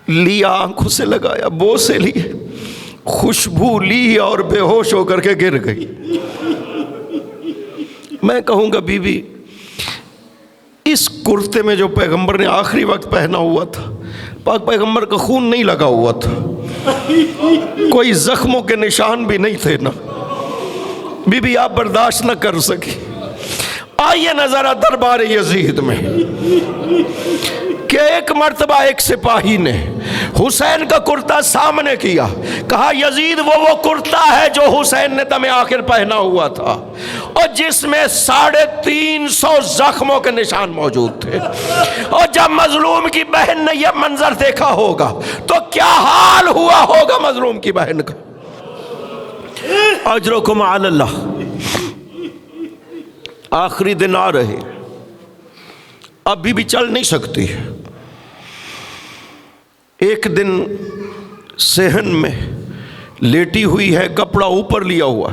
لیا آنکھوں سے لگایا، بوسے لیے، خوشبو لی اور بے ہوش ہو کر کے گر گئی۔ میں کہوں گا بی بی، اس کرتے میں جو پیغمبر نے آخری وقت پہنا ہوا تھا، پاک پیغمبر کا خون نہیں لگا ہوا تھا، کوئی زخموں کے نشان بھی نہیں تھے نا۔ بی بی آپ برداشت نہ کر سکی۔ آئیے نظرہ دربار یزید میں کہ ایک مرتبہ ایک سپاہی نے حسین کا کرتا سامنے کیا، کہا یزید وہ کرتا ہے جو حسین نے تمہیں آخر پہنا ہوا تھا اور جس میں 350 زخموں کے نشان موجود تھے، اور جب مظلوم کی بہن نے یہ منظر دیکھا ہوگا تو کیا حال ہوا ہوگا مظلوم کی بہن کا۔ اجرکم علی اللہ۔ آخری دن آ رہے، ابھی بھی چل نہیں سکتی۔ ایک دن صحن میں لیٹی ہوئی ہے، کپڑا اوپر لیا ہوا،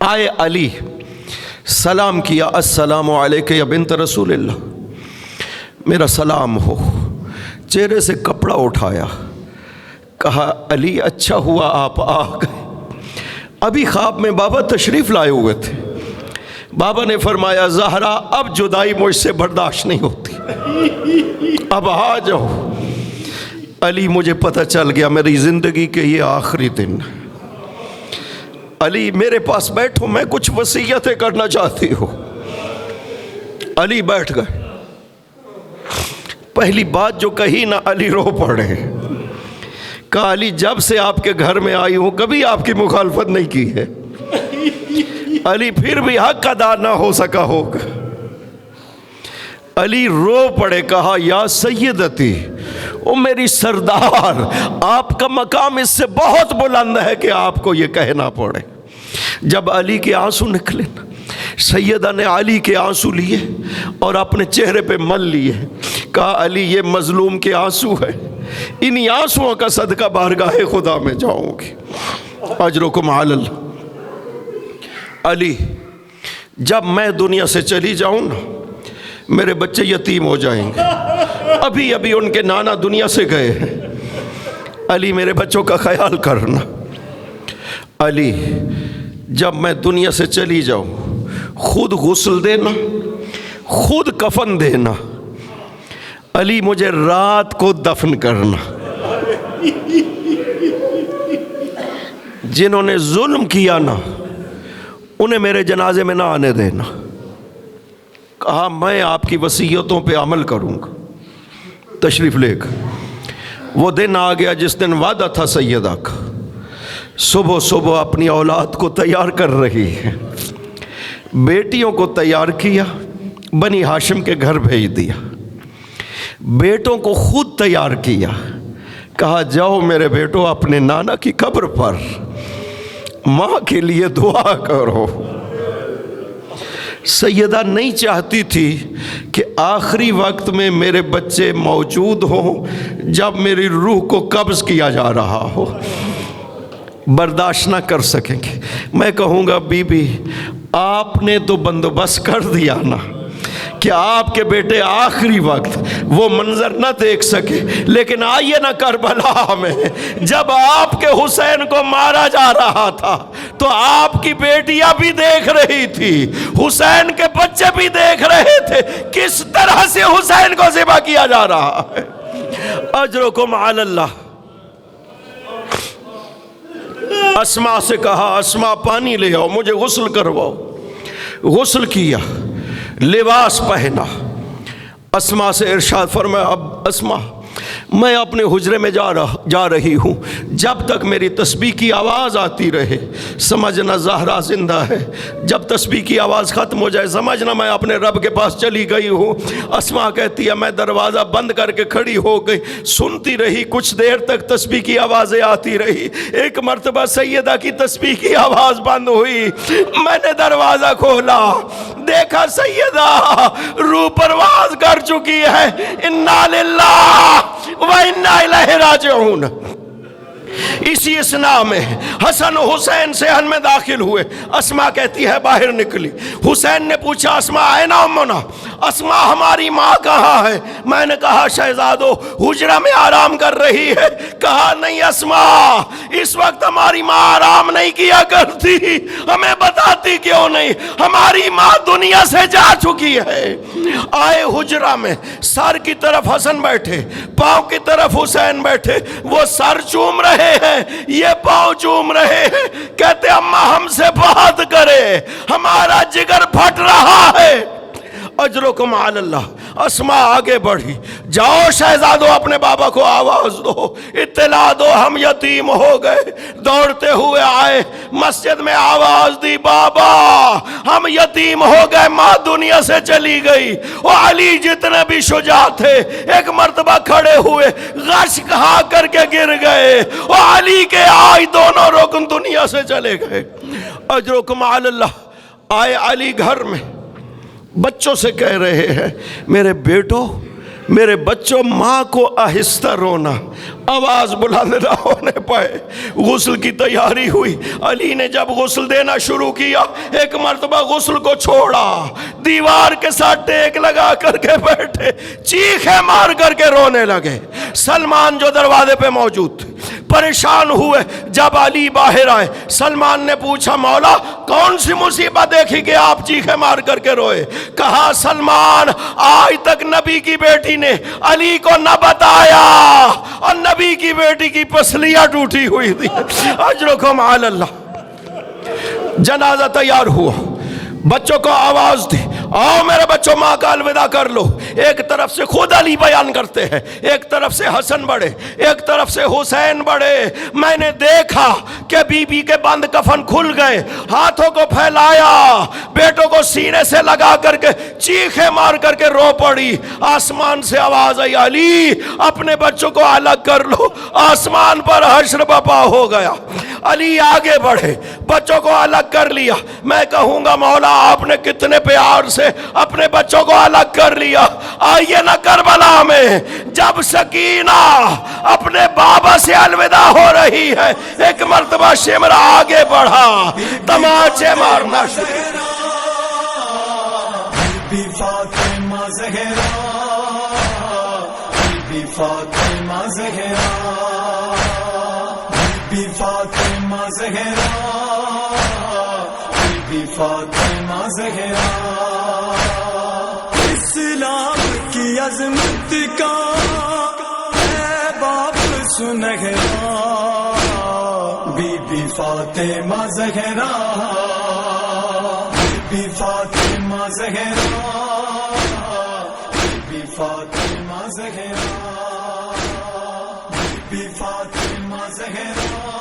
آئے علی، سلام کیا، السلام علیک یا بنت رسول اللہ، میرا سلام ہو۔ چہرے سے کپڑا اٹھایا، کہا علی اچھا ہوا آپ آ گئے، ابھی خواب میں بابا تشریف لائے ہوئے تھے۔ بابا نے فرمایا زہرا اب جدائی مجھ سے برداشت نہیں ہوتی، اب آ جاؤ۔ علی مجھے پتہ چل گیا میری زندگی کے یہ آخری دن۔ علی میرے پاس بیٹھو، میں کچھ وصیتیں کرنا چاہتی ہوں۔ علی بیٹھ گئے۔ پہلی بات جو کہی نا، علی رو پڑے، کہا علی جب سے آپ کے گھر میں آئی ہوں کبھی آپ کی مخالفت نہیں کی ہے۔ علی پھر بھی حق ادا نہ ہو سکا ہوگا۔ علی رو پڑے، کہا یا سیدتی، او میری سردار، آپ کا مقام اس سے بہت بلند ہے کہ آپ کو یہ کہنا پڑے۔ جب علی کے آنسو نکلے، سیدہ نے علی کے آنسو لیے اور اپنے چہرے پہ مل لیے، کہا علی یہ مظلوم کے آنسو ہے، انہی آنسوؤں کا صدقہ بارگاہ خدا میں جاؤں گی۔ اجرکم علی اللہ۔ علی جب میں دنیا سے چلی جاؤں نا، میرے بچے یتیم ہو جائیں گے، ابھی ابھی ان کے نانا دنیا سے گئے ہیں، علی میرے بچوں کا خیال کرنا، علی جب میں دنیا سے چلی جاؤں خود غسل دینا، خود کفن دینا، علی مجھے رات کو دفن کرنا، جنہوں نے ظلم کیا نا انہیں میرے جنازے میں نہ آنے دینا۔ کہا میں آپ کی وصیتوں پہ عمل کروں گا۔ تشریف لے کر وہ دن آ گیا جس دن وعدہ تھا سیدہ کا، صبح صبح اپنی اولاد کو تیار کر رہی ہے، بیٹیوں کو تیار کیا، بنی ہاشم کے گھر بھیج دیا، بیٹوں کو خود تیار کیا، کہا جاؤ میرے بیٹو اپنے نانا کی قبر پر ماں کے لیے دعا کرو۔ سیدہ نہیں چاہتی تھی کہ آخری وقت میں میرے بچے موجود ہوں جب میری روح کو قبض کیا جا رہا ہو، برداشت نہ کر سکیں گے۔ میں کہوں گا بی بی آپ نے تو بندوبست کر دیا نا کہ آپ کے بیٹے آخری وقت وہ منظر نہ دیکھ سکے، لیکن آئیے نا کربلا میں جب آپ کے حسین کو مارا جا رہا تھا تو آپ کی بیٹیاں بھی دیکھ رہی تھی، حسین کے بچے بھی دیکھ رہے تھے کس طرح سے حسین کو ذبح کیا جا رہا ہے۔ اجرکم علی اللہ۔ اسماء سے کہا اسماء پانی لے آؤ مجھے غسل کرواؤ، غسل کیا، لباس پہنا۔ اسماء سے ارشاد فرمایا اب اسماء میں اپنے حجرے میں جا رہی ہوں، جب تک میری تسبیح کی آواز آتی رہے سمجھنا زہرا زندہ ہے، جب تسبیح کی آواز ختم ہو جائے سمجھنا میں اپنے رب کے پاس چلی گئی ہوں۔ اسماء کہتی ہے میں دروازہ بند کر کے کھڑی ہو گئی، سنتی رہی، کچھ دیر تک تسبیح کی آوازیں آتی رہی۔ ایک مرتبہ سیدہ کی تسبیح کی آواز بند ہوئی، میں نے دروازہ کھولا، دیکھا سیدہ روح پرواز کر چکی ہے۔ انا للہ وَإِنَّا إِلَيْهِ رَاجِعُونَ۔ اسی اسنا میں حسن حسین صحن میں داخل ہوئے، اسماء کہتی ہے باہر نکلی، حسین نے پوچھا اسماء اين امنا، اسماء ہماری ماں کہاں ہے؟ میں نے کہا شہزادو حجرہ میں آرام کر رہی ہے۔ کہا نہیں اسماء اس وقت ہماری ماں آرام نہیں کیا کرتی، ہمیں بتاتی کیوں نہیں؟ ہماری ماں دنیا سے جا چکی ہے۔ آئے حجرہ میں، سر کی طرف حسن بیٹھے، پاؤں کی طرف حسین بیٹھے، وہ سر چوم رہے ہیں، یہ پاؤں چوم رہے ہیں، کہتے اماں ہم سے بات کرے، ہمارا جگر پھٹ رہا ہے۔ اجرکم علی اللہ۔ اسماء آگے بڑھی، جاؤ شہزادو اپنے بابا کو آواز دو، اطلاع دو ہم یتیم ہو گئے۔ دوڑتے ہوئے آئے، مسجد میں آواز دی بابا ہم یتیم ہو گئے، ماں دنیا سے چلی گئی۔ وہ علی جتنے بھی شجاع تھے ایک مرتبہ کھڑے ہوئے، غش کھا کر کے گر گئے، وہ علی کے آئی دونوں رکن دنیا سے چلے گئے۔ اجرکم علی اللہ۔ آئے علی گھر میں، بچوں سے کہہ رہے ہیں میرے بیٹو میرے بچوں ماں کو آہستہ رونا، آواز بلند نہ ہونے پائے۔ غسل کی تیاری ہوئی، علی نے جب غسل دینا شروع کیا ایک مرتبہ غسل کو چھوڑا، دیوار کے ساتھ ٹیک لگا کر کے بیٹھے، چیخیں مار کر کے رونے لگے۔ سلمان جو دروازے پہ موجود تھے پریشان ہوئے، جب علی باہر آئے سلمان نے پوچھا مولا کون سی مصیبت دیکھی کہ آپ چیخیں مار کر کے روئے؟ کہا سلمان آج تک نبی کی بیٹی نے علی کو نہ بتایا اور نبی کی بیٹی کی پسلیاں ٹوٹی ہوئی تھی۔ اجرکم علی اللہ۔ جنازہ تیار ہوا، بچوں کو آواز دی آؤ میرے بچوں ماں کا الوداع کر لو۔ ایک طرف سے خود علی بیان کرتے ہیں، ایک طرف سے حسن بڑھے، ایک طرف سے حسین بڑھے۔ میں نے دیکھا کہ بی بی کے بند کفن کھل گئے، ہاتھوں کو پھیلایا، بیٹوں کو سینے سے لگا کر کے چیخیں مار کر کے رو پڑی۔ آسمان سے آواز آئی علی اپنے بچوں کو الگ کر لو۔ آسمان پر حشر برپا ہو گیا۔ علی آگے بڑھے، بچوں کو الگ کر لیا۔ میں کہوں گا مولا آپ نے کتنے پیار سے اپنے بچوں کو الگ کر لیا۔ آئیے نا کربلا میں جب سکینہ اپنے بابا سے الوداع ہو رہی ہے، ایک مرتبہ شمر آگے بڑھا، تماچے مارنا شروع۔ بی فاطمہ زہرا، بی فاطمہ زہرا، بی فاطمہ زہرا، بی بی فاطمہ زہرا، اسلام کی عظمت کا ہے باپ سنہرا، بی بی فاطمہ زہرا، بی بی فاطمہ زہرا، بی بی فاطمہ زہرا، بی بی فاطمہ زہرا۔